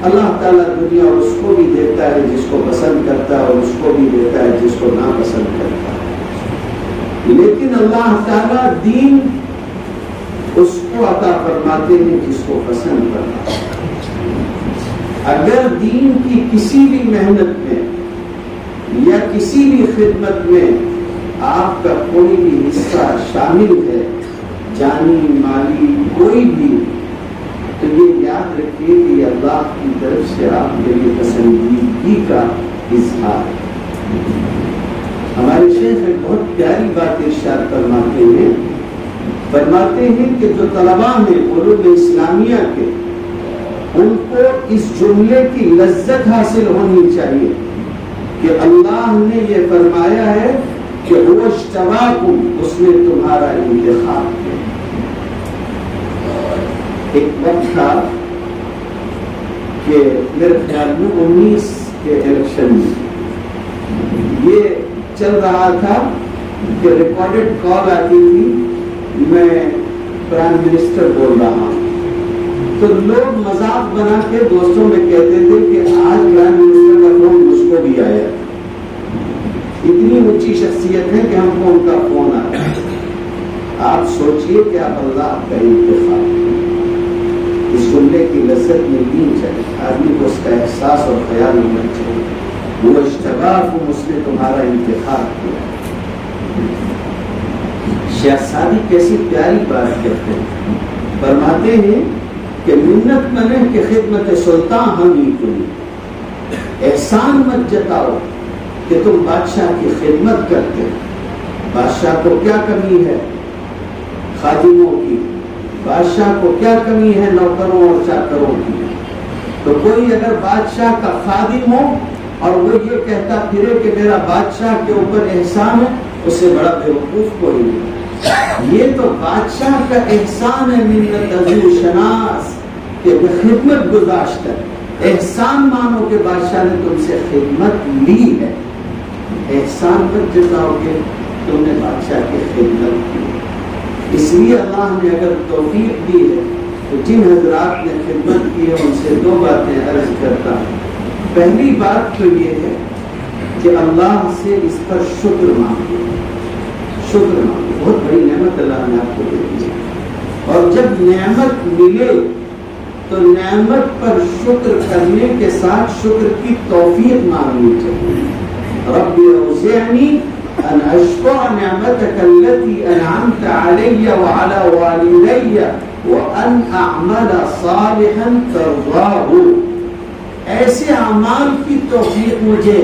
اللہ تعالیٰ دنیا اس کو بھی دیتا ہے جس کو پسند کرتا ہے اور اس کو بھی دیتا ہے جس کو ناپسند کرتا ہے، لیکن اللہ تعالیٰ دین اس کو عطا فرماتے ہیں جس کو پسند کرتا ہے۔ اگر دین کی کسی بھی محنت میں یا کسی بھی خدمت میں آپ کا کوئی بھی حصہ شامل ہے، جانی مالی کوئی بھی، تو یہ یاد رکھیے کہ یہ اللہ کی طرف سے آپ کے لیے پسندیدگی کا اظہار ہے۔ ہمارے شیخ ایک بہت پیاری بات ارشاد فرماتے ہیں کہ جو طلباء ہیں علوم اسلامیہ کے، ان کو اس جملے کی لذت حاصل ہونی چاہیے کہ اللہ نے یہ فرمایا ہے کہ هو اجتباکم، اس نے تمہارا انتخاب کیا۔ ایک وقت تھا کہ میرے خیال میں 19 کے الیکشن میں یہ چل رہا تھا کہ ریکارڈڈ کال آتی تھی، میں پرائم منسٹر بول رہا ہوں، تو لوگ مذاق بنا کے دوستوں میں کہتے تھے کہ آج پرائم منسٹر کا فون مجھ کو بھی آیا، اتنی اونچی شخصیت ہے کہ ہم کو ان کا فون آیا۔ آپ سوچئے کہ آپ اللہ کا انتخاب، اس جملے کی لذت ملنی چاہیے، آدمی کو اس کا احساس اور خیال ہونا چاہیے، وہ اشتباکم، اس نے تمہارا انتخاب کیا۔ شیخ سعدی کیسی پیاری بات کہتے ہیں، فرماتے ہیں کہ منت منع کہ خدمت سلطان ہم ہی تم، احسان مت جتاؤ کہ تم بادشاہ کی خدمت کرتے ہو۔ بادشاہ کو کیا کمی ہے خادموں کی، بادشاہ کو کیا کمی ہے نوکروں اور چاکروں کی؟ تو کوئی اگر بادشاہ کا خادم ہو اور وہ یہ کہتا پھرے کہ میرا بادشاہ کے اوپر احسان ہے، اس سے بڑا بیوقوف کوئی نہیں۔ یہ تو بادشاہ کا احسان ہے، منت عزو شناس کہ وہ خدمت گزاشت ہے، احسان مانو کہ بادشاہ نے تم سے خدمت لی ہے، احسان مت جتاؤ کہ تم نے بادشاہ کی خدمت کی۔ اس لیے اللہ نے اگر توفیق دی ہے تو جن حضرات نے خدمت کی ہے ان سے دو باتیں عرض کرتا ہوں۔ پہلی بات تو یہ ہے کہ اللہ سے اس پر شکر مانگو، شکر مانگو، بہت بڑی نعمت اللہ نے آپ کو دے دی ہے، اور جب نعمت ملے تو نعمت پر شکر کرنے کے ساتھ شکر کی توفیق مانگنی چاہیے۔ رب اوزعنی ان اشکر نعمتک التي انعمت علی وعلی والدی وان اعمل صالحا ترضاہ، ایسے اعمال کی توفیق مجھے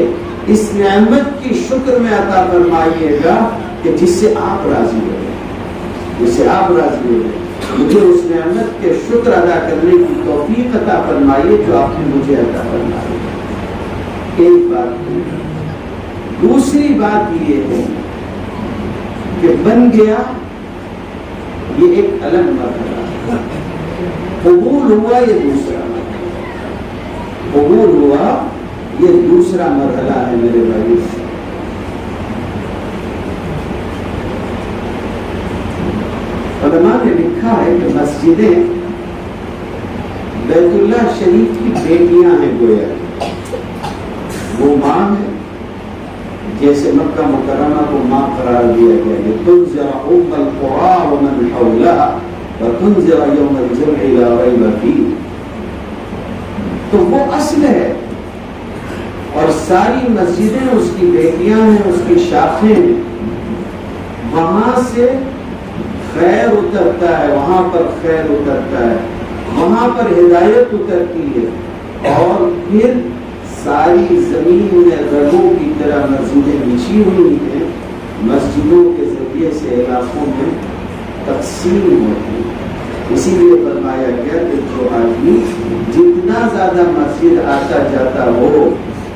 اس نعمت کی شکر میں عطا فرمائیے گا کہ جس سے آپ راضی ہو گئے، جس سے آپ راضی ہو گئے، مجھے اس نعمت کے شکر ادا کرنے کی توفیق عطا فرمائیے جو آپ نے مجھے عطا فرمائی۔ ایک بات، دوسری بات یہ ہے کہ بن گیا یہ ایک الگ مرحلہ، قبول ہوا یہ دوسرا مرحلہ، قبول ہوا یہ دوسرا مرحلہ ہے میرے بھائی۔ علماء نے لکھا ہے کہ مسجدیں بیت اللہ شریف کی بیٹیاں ہیں، گویا وہ ماں ہے، جیسے مکہ مکرمہ کو ماں قرار دیا گیا ہے، تنذر ام القرى ومن حولها وتنذر يوم الجمع لا ريب فيه، تو وہ اصل ہے، اور ساری مسجدیں اس کی بیٹیاں ہیں، اس کی شاخیں ہیں، وہاں سے خیر اترتا ہے، وہاں پر خیر اترتا ہے، وہاں پر ہدایت اترتی ہے، اور پھر ساری زمین میں رگوں کی طرح مسجدیں بچھی ہوئی ہیں، مسجدوں کے ذریعے سے علاقوں میں تقسیم ہوتی ہے۔ اسی لیے فرمایا گیا کہ جو آدمی جتنا زیادہ مسجد آتا جاتا ہو،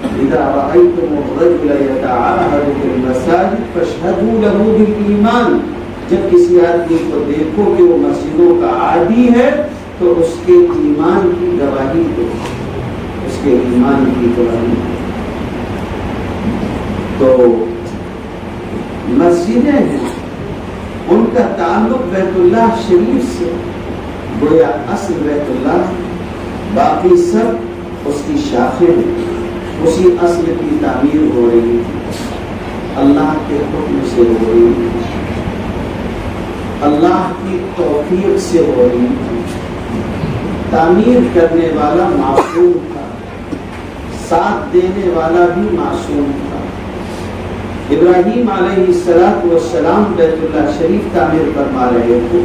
اذا رأيتم الرجل يتعاهد في المساجد فاشهدوا له بالإيمان، جب کسی آدمی کو دیکھو کہ وہ مسجدوں کا عادی ہے تو اس کے ایمان کی گواہی دو، اس کے ایمان کی گواہی دو۔ تو مسجدیں ہیں، ان کا تعلق بیت اللہ شریف سے، گویا اصل بیت اللہ، باقی سب اس کی شاخیں ہیں، اسی اصل کی تعمیر ہو رہی ہے، اللہ کے حکم سے ہو رہی ہے، اللہ کی توفیق سے ہو رہی ہے۔ تعمیر کرنے والا معصوم تھا، ساتھ دینے والا بھی معصوم تھا۔ ابراہیم علیہ السلام بیت اللہ شریف تعمیر فرما رہے تھے،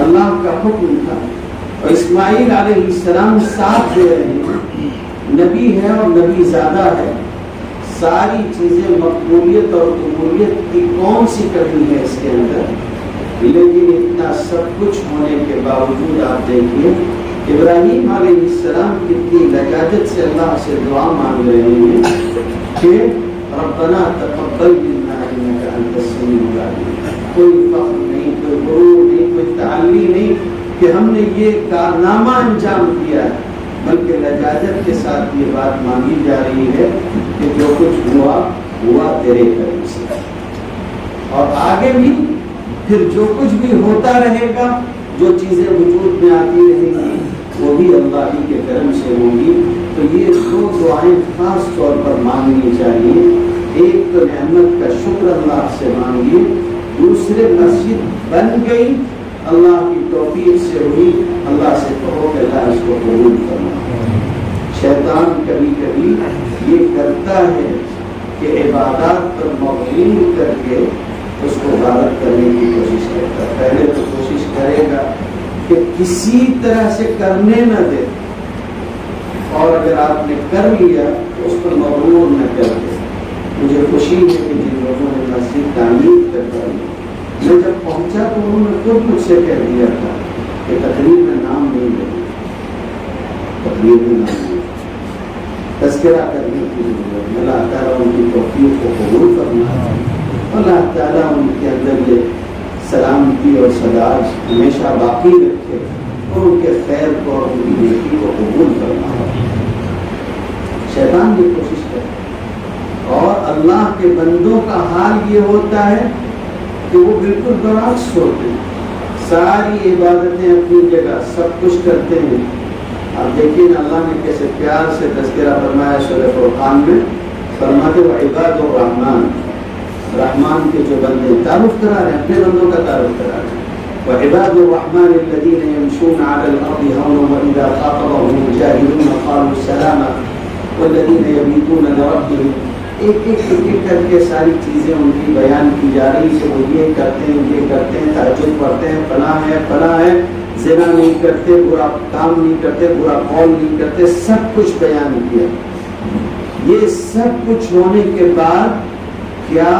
اللہ کا حکم تھا، اور اسماعیل علیہ السلام ساتھ دے رہے ہیں، نبی ہے اور نبی زیادہ ہے، ساری چیزیں مقبولیت اور قبولیت کی کون سی کمی ہے اس کے اندر؟ لیکن اتنا سب کچھ ہونے کے باوجود آپ دیکھیے ابراہیم علیہ السلام کتنی لجاجت سے اللہ سے دعا مانگ رہے ہیں کہ ربنا تقبل منا انک انت السمیع العلیم۔ کوئی فخر نہیں، کوئی غرور نہیں، کوئی تعلی نہیں کہ ہم نے یہ کارنامہ انجام دیا ہے، بلکہ لجاجت کے ساتھ یہ بات مانگی جا رہی ہے کہ جو کچھ ہوا ہوا تیرے کرم سے، اور آگے بھی پھر جو کچھ بھی ہوتا رہے گا، جو چیزیں وجود میں آتی رہیں گی وہ بھی اللہ ہی کے کرم سے ہوں گی۔ تو یہ دو دعائیں خاص طور پر مانگنی چاہیے، ایک تو نعمت کا شکر اللہ سے مانگیے، دوسرے مسجد بن گئی اللہ کی توفیق سے ہوئی، اللہ سے کہو کہ اللہ اس کو قبول کرنا۔ شیطان کبھی کبھی یہ کرتا ہے کہ عبادات پر مغلوب کر کے اس کو غارت کرنے کی کوشش کرتا ہے، پہلے تو کوشش کرے گا کہ کسی طرح سے کرنے نہ دے، اور اگر آپ نے کر لیا تو اس پر مغرور نہ کر دے۔ مجھے خوشی ہے کہ جن لوگوں نے مسجد تعمیر کرتا ہے، میں جب پہنچا تو انہوں نے خود مجھ سے کہہ دیا تھا کہ تقریر میں نام نہیں لے، تقریر میں نام نہیں، تذکرہ کرنے کی ضرورت ہے۔ اللہ تعالیٰ ان کی توفیق کو قبول کرنا، اللہ تعالیٰ ان کے اندر یہ سلامتی اور سداج ہمیشہ باقی رکھے اور ان کے خیر کو اور ان کی نیکی کو قبول کرنا۔ شیطان یہ کوشش کرتا ہے، اور اللہ کے بندوں کا حال یہ ہوتا ہے کہ وہ بالکل برعکس ہوتے ہیں، ساری عبادتیں اپنی جگہ سب کچھ کرتے ہیں۔ آپ دیکھیے نا اللہ نے کیسے پیار سے تذکرہ فرمایا سورہ فرقان میں، فرماتے وہ عباد الرحمن، رحمان کے جو بندے، تعارف کرا رہے ہیں اپنے بندوں کا تعارف کرا رہے ہیں۔ وعباد الرحمن الذين يمشون على الارض هونا واذا خاطبهم الجاهلون قالوا سلاما والذين يبيتون لربهم، ایک کر کے ساری چیزیں ان کی بیان کی جا رہی کہ وہ یہ کرتے ہیں، تہجد پڑھتے ہیں، فلاں ہے، زنا نہیں کرتے، برا کام نہیں کرتے، برا قول نہیں کرتے، سب کچھ بیان کیا۔ یہ سب کچھ ہونے کے بعد کیا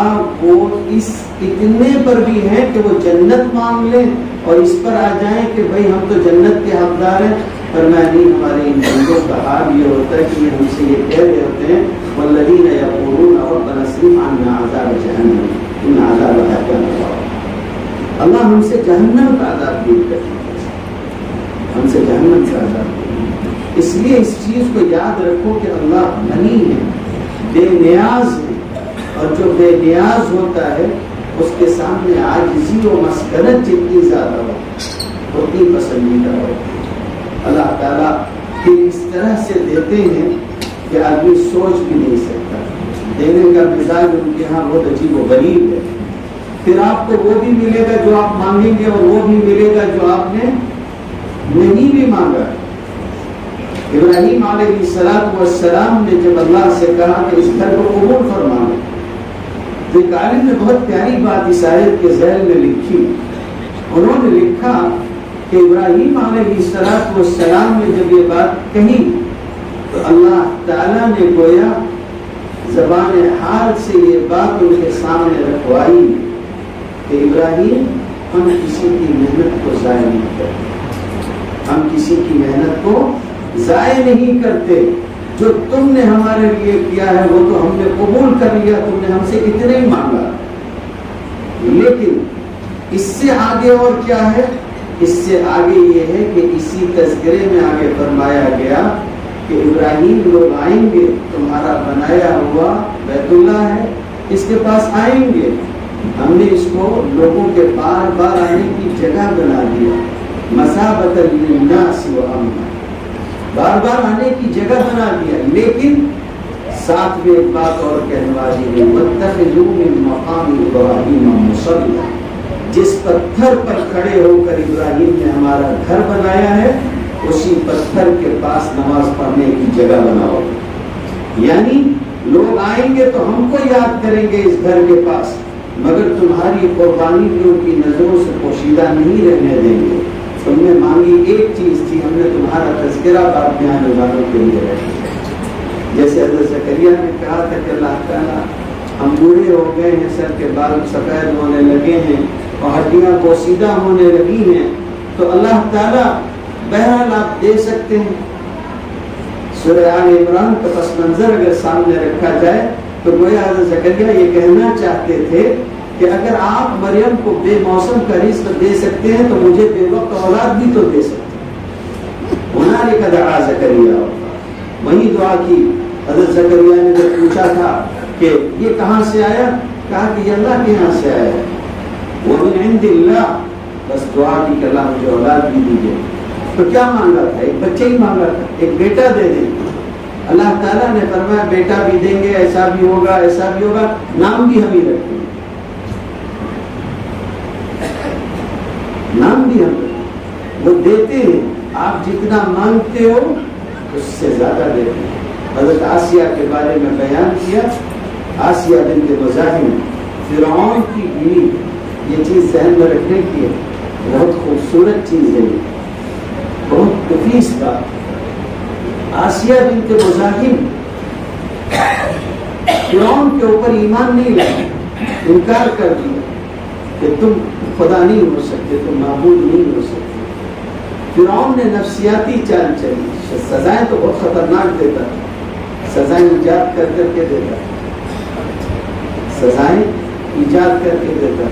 وہ اس اتنے پر بھی ہیں کہ وہ جنت مانگ لیں اور اس پر آ جائیں کہ بھائی ہم تو جنت کے حقدار ہیں؟ فرمایا نہیں، ہمارے ان بندوں کا حال یہ ہوتا ہے کہ یہ ہم سے یہ کہہ رہے ہوتے ہیں والذین یقولون ربنا اصرف عنا عذاب جہنم ان عذابها کان غراما، اللہ ہم سے جہنم کا عذاب دور کرے، ہم سے جہنم کا عذاب دور۔ اس لیے اس چیز کو یاد رکھو کہ اللہ غنی ہے، بے نیاز ہے، اور جو بے نیاز ہوتا ہے اس کے سامنے عاجزی و مسکنت جتنی زیادہ ہو اتنی پسندیدہ ہوتی ہے۔ اللہ تعالیٰ کہ اس طرح سے دیتے ہیں کہ آدمی سوچ بھی نہیں سکتا، دینے کا مزاج ان کے ہاں بہت عجیب و غریب ہے۔ پھر آپ کو وہ بھی ملے گا جو آپ مانگیں گے، اور وہ بھی ملے گا جو آپ نے نہیں بھی مانگا۔ ابراہیم علیہ السلام نے جب اللہ سے کہا کہ اس گھر کو قبول فرما لے، تو ایک عالم نے بہت پیاری بات اس آیت کے ذیل میں لکھی۔ انہوں نے لکھا کہ ابراہیم علیہ السلام نے جب یہ بات کہی تو اللہ تعالیٰ نے گویا زبان حال سے یہ بات ان کے سامنے رکھوائی کہ ابراہیم، ہم کسی کی محنت کو ضائع نہیں کرتے، ہم کسی کی محنت کو ضائع نہیں کرتے، جو تم نے ہمارے لیے کیا ہے وہ تو ہم نے قبول کر لیا، تم نے ہم سے اتنے ہی مانگا، لیکن اس سے آگے اور کیا ہے؟ اس سے آگے یہ ہے کہ اسی تذکرے میں آگے فرمایا گیا کہ ابراہیم لوگ آئیں گے، تمہارا بنایا ہوا بیت اللہ ہے، اس کے پاس آئیں گے، ہم نے اس کو لوگوں کے بار بار آنے کی جگہ بنا دیا، مثابۃ للناس وامنا، بار بار آنے کی جگہ بنا دیا، لیکن ساتھ میں ایک بات اور کہنوا دی گئی، واتخذوا من مقام ابراہیم مصلی، جس پتھر پر کھڑے ہو کر ابراہیم نے ہمارا گھر بنایا ہے اسی پتھر کے پاس نماز پڑھنے کی جگہ بناؤ۔ یعنی لوگ آئیں گے تو ہم کو یاد کریں گے اس گھر کے پاس، مگر تمہاری قربانی بھی ان کی نظروں سے پوشیدہ نہیں رہنے دیں گے۔ تم نے مانگی ایک چیز تھی، ہم نے تمہارا تذکرہ بات بیان والوں کے لیے رکھی، جیسے حضرت زکریا نے کہا تھا کہ اللہ تعالیٰ ہم بوڑھے ہو گئے ہیں، سر کے بال سفید ہونے لگے ہیں اور ہڈیاں بوسیدہ ہونے لگی ہیں، تو اللہ تعالیٰ بہرحال آپ دے سکتے ہیں۔ سورہ آل عمران کا پس منظر اگر سامنے رکھا جائے تو گویا حضرت زکریا یہ کہنا چاہتے تھے کہ اگر آپ مریم کو بے موسم کا رزق دے سکتے ہیں تو مجھے بے وقت اولاد بھی تو دے سکتے ہیں۔ ہنالک دعا زکریا، وہی دعا کی حضرت زکریا نے جب پوچھا تھا کہ یہ کہاں سے آیا، کہا کہ یہ اللہ کے یہاں سے آیا ہے، ومن عند اللہ، بس دعا کی کہ اللہ مجھے اولاد بھی دیجیے۔ تو کیا مانگا تھا؟ ایک بچہ ہی مانگا تھا، ایک بیٹا دے دیں۔ اللہ تعالیٰ نے فرمایا بیٹا بھی دیں گے، ایسا بھی ہوگا، ایسا بھی ہوگا، نام بھی ہم ہی رکھیں گے، نام بھی ہم رکھیں گے۔ وہ دیتے ہیں، آپ جتنا مانگتے ہو اس سے زیادہ دیتے ہیں۔ حضرت آسیہ کے بارے میں بیان کیا، آسیہ بنت مزاحم، فرعون کی بیوی، یہ چیز ذہن میں رکھنے کی ہے، بہت خوبصورت چیز ہے۔ بہت نفیس بات. آسیہ بنت مزاحم فرعون کے اوپر ایمان نہیں لائی, انکار کر دیا کہ تم خدا نہیں ہو سکتے, تم معبود نہیں ہو سکتے. فرعون نے نفسیاتی چال چلی, سزائیں تو بہت خطرناک دیتا, سزائیں ایجاد کر کر کے دیتا, سزائیں ایجاد کر کے دیتا.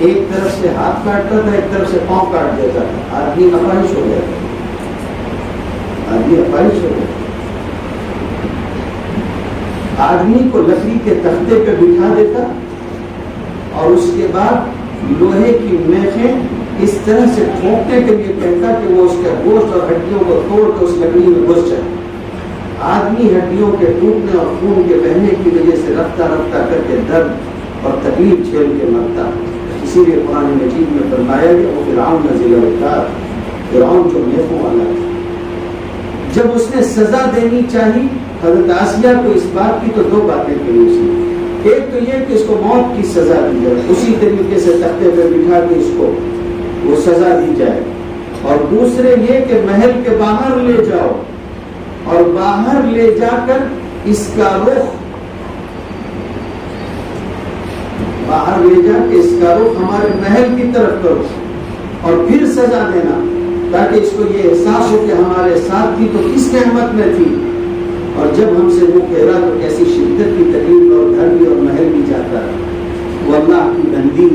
ایک طرف سے ہاتھ کاٹتا تھا, ایک طرف سے پاؤں کاٹ دیتا تھا, آدمی اپاہج ہو گیا تھا, آدمی اپاہج ہو گیا. آدمی کو لکڑی کے تختے پہ بٹھا دیتا اور اس کے بعد لوہے کی میخیں اس طرح سے ٹھوکنے کے لیے کہتا کہ وہ اس کے گوشت اور ہڈیوں کو توڑ کے اس لکڑی میں گھس جائے. آدمی ہڈیوں کے ٹوٹنے اور خون کے بہنے کی وجہ سے رفتہ رفتہ کر کے درد اور تکلیف جھیل کے مرتا. اسی لیے قرآن مجید میں فرمایا کہ وہ فرعون ذی الاوتاد, فرعون جو میخوں والا تھا. جب اس نے سزا دینی چاہی حضرت آسیہ کو اس بات کی, تو دو باتیں کہی اس نے. ایک تو یہ کہ اس کو موت کی سزا دی جائے, اسی طریقے سے تختے پہ بٹھا کے اس کو وہ سزا دی جائے, اور دوسرے یہ کہ محل کے باہر لے جاؤ اور باہر لے جا کر اس کا رخ, باہر لے جا کے اس کا رخ ہمارے محل کی طرف کرو اور پھر سزا دینا, تاکہ اس کو یہ احساس ہو کہ ہمارے ساتھ تھی تو کس نعمت میں تھی, اور جب ہم سے وہ پھیرا تو کیسی شدت کی تکلیف اور گھر بھی اور محل بھی جاتا ہے. وہ اللہ کی بندی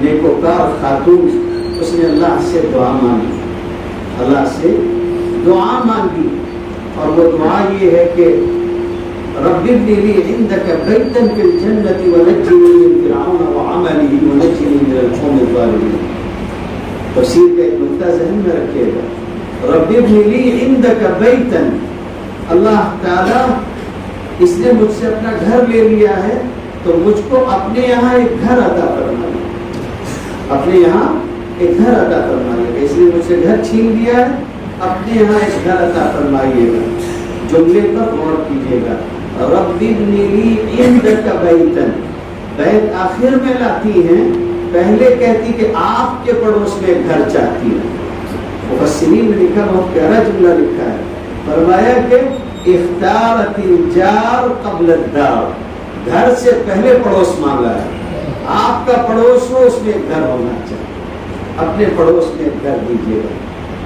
نیکوکار خاتون, اس نے اللہ سے دعا مانگی, اللہ سے دعا مانگی, اور وہ دعا یہ ہے کہ رب ابن لی عندک بیتا فی الجنۃ ونجنی من فرعون وعملہ ونجنی من القوم الظالمین. تفسیر کا ایک نقطہ ذہن میں رکھیے گا, رب ابن لی عندک بیتا, اللہ تعالیٰ اس نے مجھ سے اپنا گھر لے لیا ہے تو مجھ کو اپنے یہاں ایک گھر عطا فرمائے, اپنے یہاں ایک گھر عطا فرمائیے. اس لیے مجھ سے گھر چھین لیا ہے, اپنے یہاں ایک گھر عطا فرمائیے گا. جملے پر غور کیجیے گا, رب ابن لی عندک بیتا, بیت آخر میں لاتی ہیں, پہلے کہتی کہ آپ کے پڑوس میں ایک گھر چاہتی ہے. مفسرین نے لکھا, بہت پیارا جملہ لکھا ہے, فرمایا کہ اختارت الجار قبل الدار, گھر سے پہلے پڑوس مانگا ہے. آپ کا پڑوس ہو اس میں ایک گھر ہونا چاہیے, اپنے پڑوس میں ایک گھر دیجیے گا,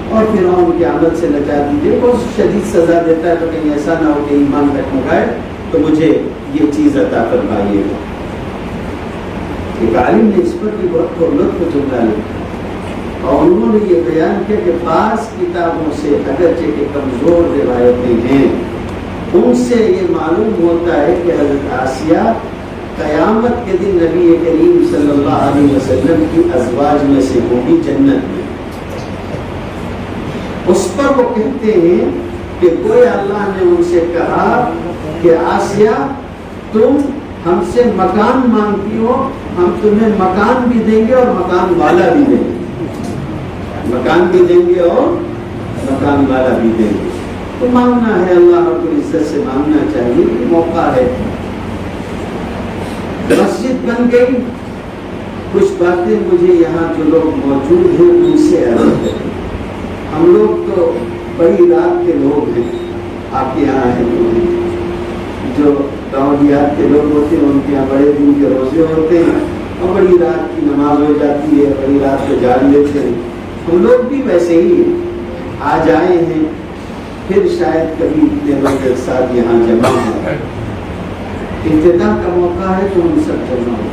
اور پھر ان کے عمل سے نجات دیجیے. بہت شدید سزا دیتا ہے تو کہیں ایسا نہ ہو کہ ایمان ڈگمگائے, تو مجھے یہ چیز عطا فرمائیے گا. ایک عالم نے اس پر بھی بہت لطف جملہ لکھا, اور انہوں نے یہ بیان کیا کہ بعض کتابوں سے اگرچہ کہ کمزور روایتیں ہیں, ان سے یہ معلوم ہوتا ہے کہ حضرت آسیہ قیامت کے دن نبی کریم صلی اللہ علیہ وسلم کی ازواج میں سے ہوگی جنت میں. اس پر وہ کہتے ہیں کہ گویا اللہ نے ان سے کہا کہ آسیہ تم ہم سے مکان مانگتی ہو, ہم تمہیں مکان بھی دیں گے اور مکان والا بھی دیں گے, مکان بھی دیں گے اور مکان والا بھی دیں گے. تو مانگنا ہے, اللہ رب العزت سے مانگنا چاہیے, موقع ہے. مسجد بن گئی, کچھ باتیں مجھے یہاں جو لوگ موجود ہیں ان سے عرض ہے. ہم لوگ تو بڑی رات کے لوگ ہیں, آپ کے یہاں ہیں جو گاؤں دیہات کے لوگ ہوتے ہیں, ان کے یہاں بڑے دن کے روزے ہوتے ہیں اور بڑی رات کی نماز ہو جاتی ہے, بڑی رات کو جاگ لیتے ہیں. ہم لوگ بھی ویسے ہی ہیں, آج آئے ہیں, پھر شاید کبھی اتنے لوگ ایک ساتھ یہاں جمع ہوں. افتتاح کا موقع ہے تو ہم سب جمع ہوں.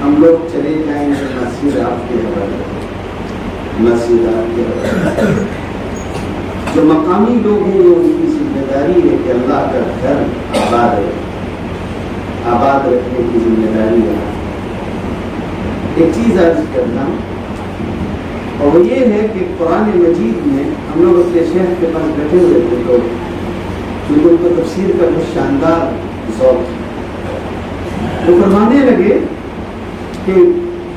ہم لوگ چلے جائیں گے مسجد آپ کے حوالے, مسجد آپ کے حوالے. جو مقامی لوگ ہیں ان کی ذمہ داری ہے کہ اللہ کا گھر آباد ہے, آباد رکھنے کی ذمہ داری ہے. ایک چیز عرض کرنا, اور وہ یہ ہے کہ قرآن مجید میں ہم لوگ اپنے شہر کے پاس بیٹھے ہوئے تھے, تو کیونکہ ان کو تفسیر کا بہت شاندار ذوق, وہ فرمانے لگے کہ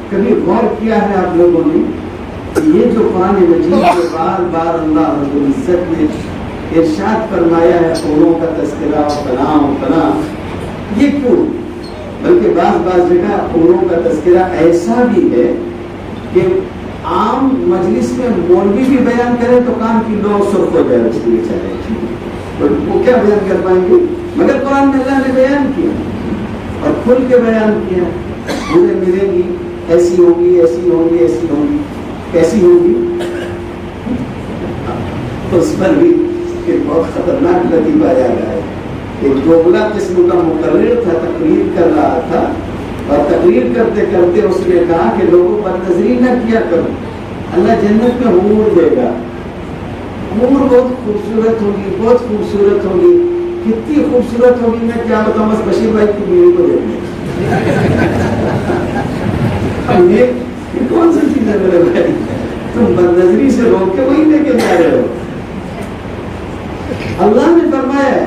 کبھی غور کیا ہے آپ لوگوں نے کہ یہ جو قرآن مجید میں بار بار اللہ رب العزت نے ارشاد فرمایا ہے خونوں کا تذکرہ و پناہ, یہ کیوں؟ بلکہ بعض جگہ خونوں کا تذکرہ ایسا بھی ہے کہ عام مجلس میں مولوی بھی بیان کرے تو کان کی لو سرخ ہو جائے، اس لیے چلے وہ کیا بیان کر پائیں گے؟ مگر قرآن میں اللہ نے بیان کیا اور کھل کے بیان کیا، مجھے ملے گی، ایسی ہوگی، ایسی ہوگی، ایسی ہوگی، کیسی ہوگی؟ اس پر بھی ایک بہت خطرناک لطیفہ یاد آیا۔ ایک دوگلا قسم کا مقرر تھا، تقریر کر رہا تھا، اور تقریر کرتے کرتے اس نے کہا کہ لوگوں پر نظری نہ کیا کرو، اللہ جنت میں حور دے گا، حور بہت خوبصورت ہوگی، بہت خوبصورت ہوگی، کتنی خوبصورت ہوگی میں کیا بتاؤں، بس بشیر بھائی کی بیوی کو دیکھیں۔ یہ کون سی چیز ہے میرے بھائی، تم بد نظری سے روک کے وہی لے کے جا رہے ہو۔ اللہ نے فرمایا ہے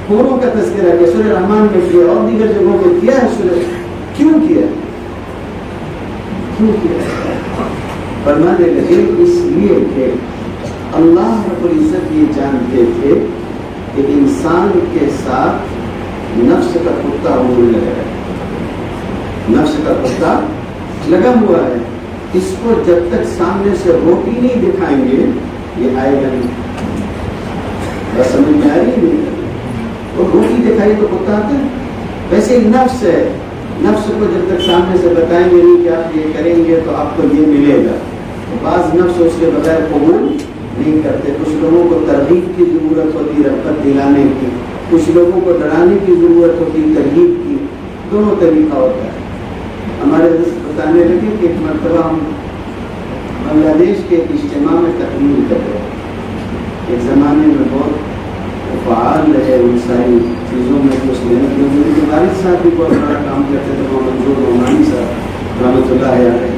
حوروں کا تذکرہ کہ سورہ رحمان میں کیا اور دیگر جگہوں پہ کیا ہے، سورہ کیوں کیا؟ فرمانے لگے اس لیے کہ اللہ رب العزت یہ جانتے تھے کہ انسان کے ساتھ نفس کا کتا ہونے لگا ہے، نفس کا کتا لگا ہوا ہے، اس کو جب تک سامنے سے روٹی نہیں دکھائیں گے یہ آئے گا نہیں، بس سمجھ میں آ رہی نہیں، اور روٹی دکھائی تو کتا آتا ہے۔ ویسے نفس ہے، نفس کو جب تک سامنے سے بتائیں گے نہیں کہ آپ یہ کریں گے تو آپ کو یہ ملے گا، تو بعض نفس اس کے بغیر قبول نہیں کرتے۔ کچھ لوگوں کو ترغیب کی ضرورت ہوتی، رغبت دلانے کی، کچھ لوگوں کو ڈرانے کی ضرورت ہوتی، ترغیب کی، دونوں طریقہ ہوتا ہے۔ ہمارے دوست بتانے لگے کہ ایک مرتبہ ہم بنگلہ دیش کے ایک اجتماع میں تقریر کر رہے ہیں، ایک زمانے میں بہت فعال رہے ان ساری چیزوں میں، کچھ محنت میں، ان کے والد صاحب بھی بہت بڑا کام کرتے تھے، وہ منظور نعمانی صاحب رحمۃ اللہ علیہ،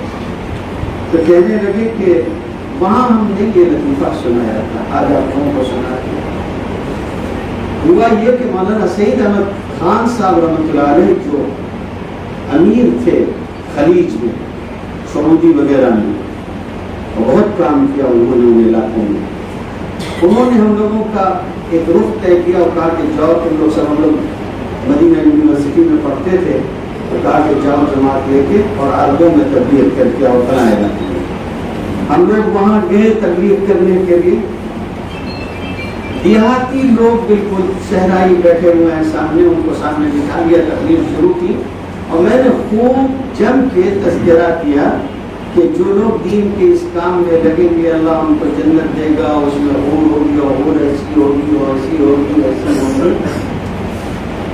تو کہنے لگے کہ وہاں ہم نے یہ لطیفہ سنایا تھا، آج آپ لوگوں کو سنا دیا۔ ہوا یہ کہ مولانا سعید احمد خان صاحب رحمۃ اللہ علیہ جو امیر تھے خلیج میں، سعودی وغیرہ میں، بہت کام کیا انہوں نے ان علاقوں میں، انہوں نے ہم لوگوں کا ایک رخ طے کیا اور کہا کہ جاؤ تم لوگ سب، ہم لوگ مدینہ یونیورسٹی میں پڑھتے تھے، تو کہا کہ جاؤ جماعت لے کے اور عربوں میں تبلیغ کر کے آؤ بنائے گا۔ ہم لوگ وہاں گئے تبلیغ کرنے کے لیے، دیہاتی لوگ بالکل صحرائی بیٹھے ہوئے ہیں سامنے، ان کو سامنے بٹھا لیا، تقریر شروع کی، اور میں نے خوب جم کے تذکرہ کیا کہ جو لوگ دین کے اس کام میں لگیں گے اللہ ان کو جنت دے گا، اس میں حور ہوگی، اور ایسی ہوگی، اور ایسی ہوگی، ایسی ہوگی۔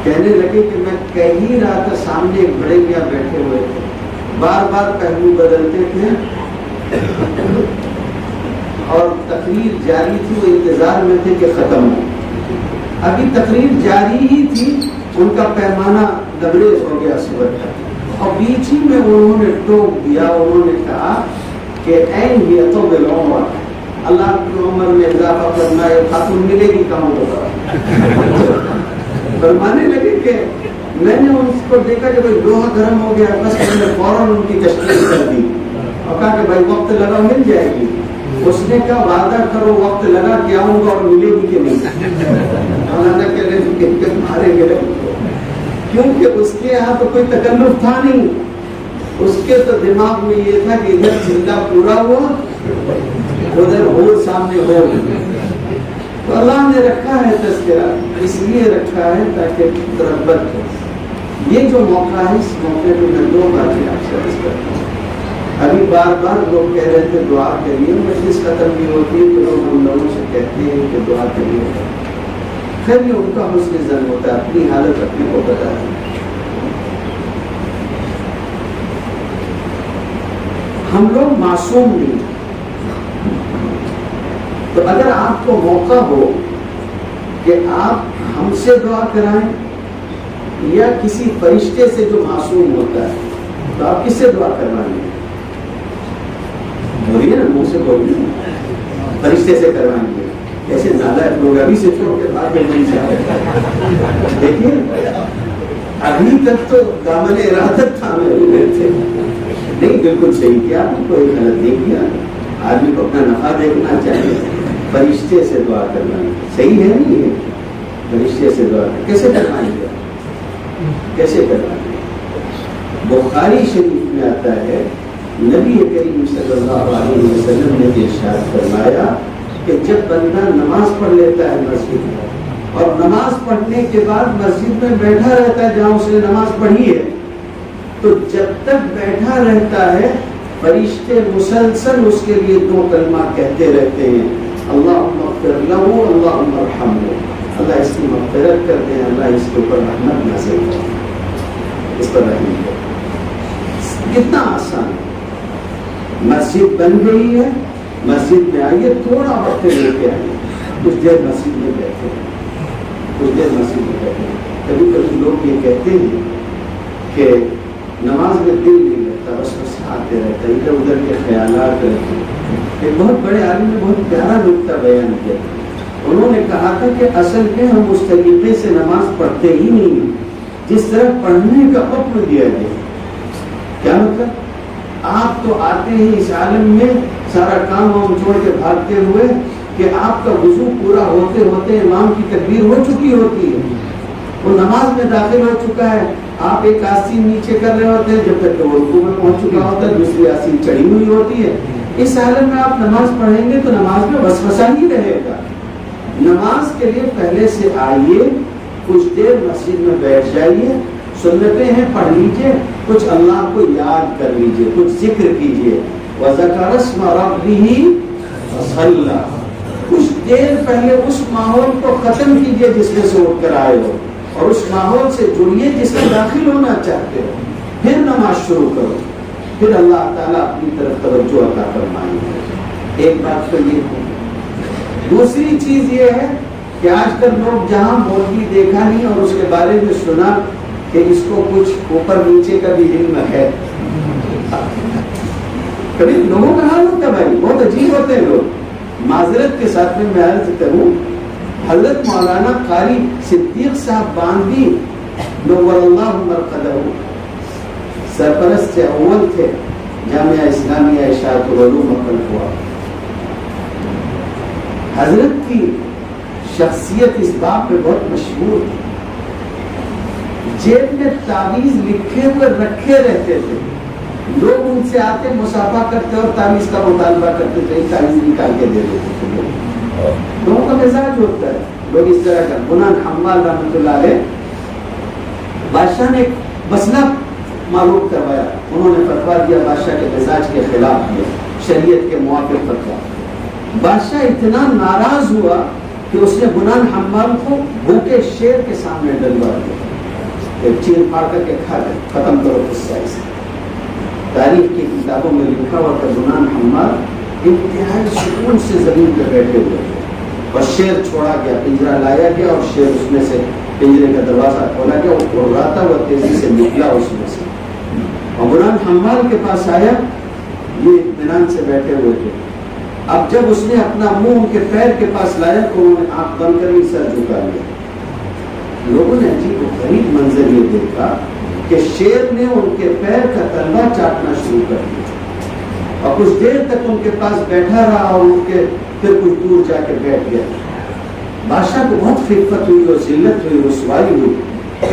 کہنے لگے کہ میں کہہ ہی رہا تھا، سامنے ایک بڑے میاں بیٹھے ہوئے تھے، بار بار پہلو بدلتے تھے اور تقریر جاری تھی، وہ انتظار میں تھے کہ ختم ہو، ابھی تقریر جاری ہی تھی، ان کا پیمانہ لبریز ہو گیا صبح تک، اور بیچ ہی میں انہوں نے ٹوک دیا، انہوں نے کہا کہ این ہی تو بالعمر، اللہ کی عمر میں اضافہ کرنا ہے، خاتون ملے گی کہاں ہوگا۔ فرمانے لگے کہ میں نے ان کو دیکھا کہ بھائی لوہا گرم ہو گیا، بس میں نے فوراً ان کی تشکیل کر دی اور کہا کہ بھائی وقت لگا مل جائے گی۔ اس نے کہا وعدہ کرو وقت لگا کے آؤں گا اور ملے گی کہ نہیں، مارے گے، کیونکہ اس کے یہاں تو کوئی تکلف تھا نہیں، اس کے تو دماغ میں یہ تھا کہ ادھر چلہ پورا ہوا، ادھر ہو سامنے ہو۔ تو اللہ نے رکھا ہے تذکرہ، اس لیے رکھا ہے تاکہ رغبت ہو۔ یہ جو موقع ہے، اس موقع پہ میں دو باتیں آپ سے عرض کرتا ہوں۔ ابھی بار بار لوگ کہہ رہے تھے دعا کریے، مجلس ختم بھی ہوتی ہے تو لوگ ہم لوگوں سے کہتے ہیں کہ دعا کریے، خیر یہ ان کا حسن ظن ہوتا ہے، اپنی حالت اپنے کو پتہ ہے۔ ہم لوگ معصوم نہیں، تو اگر آپ کو موقع ہو کہ آپ ہم سے دعا کرائیں یا کسی فرشتے سے جو معصوم ہوتا ہے، تو آپ کس سے دعا کروائیں گے؟ بولیے نا، منہ سے بولیے، فرشتے سے کروائیں گے؟ ایسے نالائق لوگ ابھی سے چھوڑ کے بعد میں نہیں جاؤ۔ دیکھیے ابھی تک تو دامن ارادت تھا میں تھے، نہیں بالکل صحیح کیا، آپ نے کوئی غلط نہیں کیا، آدمی کو اپنا نفع دیکھنا چاہیے، فرشتے سے دعا کرنا صحیح ہے نہیں ہے؟ فرشتے سے دعا کیسے کروائیں گے؟ کیسے کروائیں گے؟ بخاری شریف میں آتا ہے نبی کریم صلی اللہ علیہ وسلم نے ارشاد فرمایا کہ جب بندہ نماز پڑھ لیتا ہے مسجد میں اور نماز پڑھنے کے بعد مسجد میں بیٹھا رہتا ہے جہاں اس نے نماز پڑھی ہے، تو جب تک بیٹھا رہتا ہے فرشتے مسلسل اس کے لیے 2 کلمات کہتے رہتے ہیں، اللہم اغفر لہ اللہم ارحمہ، اللہ اس کی مغفرت کر دیں، اللہ اس کے اوپر رحمت نازل کریں، اس پر رحم کریں۔ کتنا آسان ہے۔ مسجد بن گئی ہے، مسجد میں آئیے، تھوڑا وقت لے کے آئیے، کچھ دیر مسجد میں بیٹھے، کچھ دیر مسجد میں بیٹھے۔ کبھی کبھی لوگ یہ کہتے ہیں کہ نماز میں دل نہیں لگتا، بس آتے رہتا ہے، ادھر ادھر کے خیالات رہتے ہیں۔ ایک بہت بڑے عالم نے بہت پیارا نکتہ بیان کیا، انہوں نے کہا تھا کہ اصل میں ہم اس طریقے سے نماز پڑھتے ہی نہیں جس طرح پڑھنے کا حکم دیا گیا۔ کیا مطلب؟ آپ تو آتے ہیں اس عالم میں سارا کام وام چھوڑ کے بھاگتے ہوئے کہ آپ کا وضو پورا ہوتے ہوتے امام کی تکبیر ہو چکی ہوتی ہے، وہ نماز میں داخل ہو چکا ہے، آپ ایک آستین نیچے کر رہے ہوتے ہیں جب تک کہ وہ رکوع میں پہنچ چکا ہوتا ہے، دوسری آستین چڑھی ہوئی ہوتی ہے۔ اس عالم میں آپ نماز پڑھیں گے تو نماز میں وسوسہ ہی رہے گا۔ نماز کے لیے پہلے سے آئیے، کچھ دیر مسجد میں بیٹھ جائیے، سنتیں ہیں پڑھ لیجئے، کچھ اللہ کو یاد کر لیجئے، کچھ ذکر کیجئے، وَذَكَرَ اسْمَ رَبِّهِ فَصَلَّى، کچھ دیر پہلے اس ماحول کو ختم کیجئے جس میں سے اٹھ کر آئے ہو، اور اس ماحول سے جڑیے جس میں داخل ہونا چاہتے ہو، پھر نماز شروع کرو، پھر اللہ تعالیٰ اپنی طرف توجہ عطا فرمائیں گے۔ ایک بات تو یہ ہے۔ دوسری چیز یہ ہے کہ آج کل لوگ جہاں مولوی دیکھا نہیں اور اس کے بارے میں سنا کہ اس کو کچھ اوپر نیچے کا بھی علم ہے، کبھی لوگوں کا حال ہوتا ہے بھائی، بہت عجیب ہوتے ہیں لوگ۔ معذرت کے ساتھ میں عرض کروں، حضرت مولانا قاری صدیق صاحب باندی نور اللہ مرقدہ سرپرست اول تھے جامعہ اسلامیہ اشاعت العلوم مکن ہوا۔ حضرت کی شخصیت اس بات پہ بہت مشہور تھی، جیب میں تعویذ لکھے ہوئے رکھے رہتے تھے، لوگ ان سے آتے مصافحہ کرتے اور تعویذ کا مطالبہ کرتے تھے، تعویذ نکال کے دے دیتے تھے۔ لوگوں کا مزاج ہوتا ہے، لوگ اس طرح کا۔ بنان حمال رحمۃ اللہ علیہ بادشاہ نے ایک مسئلہ معلوم کروایا، انہوں نے فتویٰ دیا، بادشاہ کے مزاج کے خلاف دیا، شریعت کے موافق فتویٰ۔ بادشاہ اتنا ناراض ہوا کہ اس نے بنان حمال کو بھوکے شیر کے سامنے ڈلوا دیا، چیر پھاڑ کر کے کھا گئے، ختم کرو قصہ سے۔ تاریخ کی کتابوں میں لکھا ہوا کہ بنان حمال انتہائی سکون سے زمین پہ بیٹھے ہوئے تھے اور شیر چھوڑا گیا، پنجرا لایا گیا اور شیر اس میں سے پنجرے کا دروازہ کھولا گیا، وہ گھبراتا ہوا تیزی سے نکلا اس میں سے، اور بنان حمال کے پاس آیا، یہ اطمینان سے بیٹھے ہوئے تھے۔ اب جب اس نے اپنا منہ ان کے پیر کے پاس لایا تو انہوں نے آنکھ بند کر ہی سر جھکا لیا۔ لوگوں نے عجیب و غریب منظر یہ دیکھا کہ شیر نے ان کے پیر کا تلوا چاٹنا شروع کر دیا اور کچھ دیر تک ان کے پاس بیٹھا رہا اور ان کے پھر کچھ دور جا کے بیٹھ گیا۔ بادشاہ کو بہت خفت ہوئی اور ذلت ہوئی، رسوائی ہوئی۔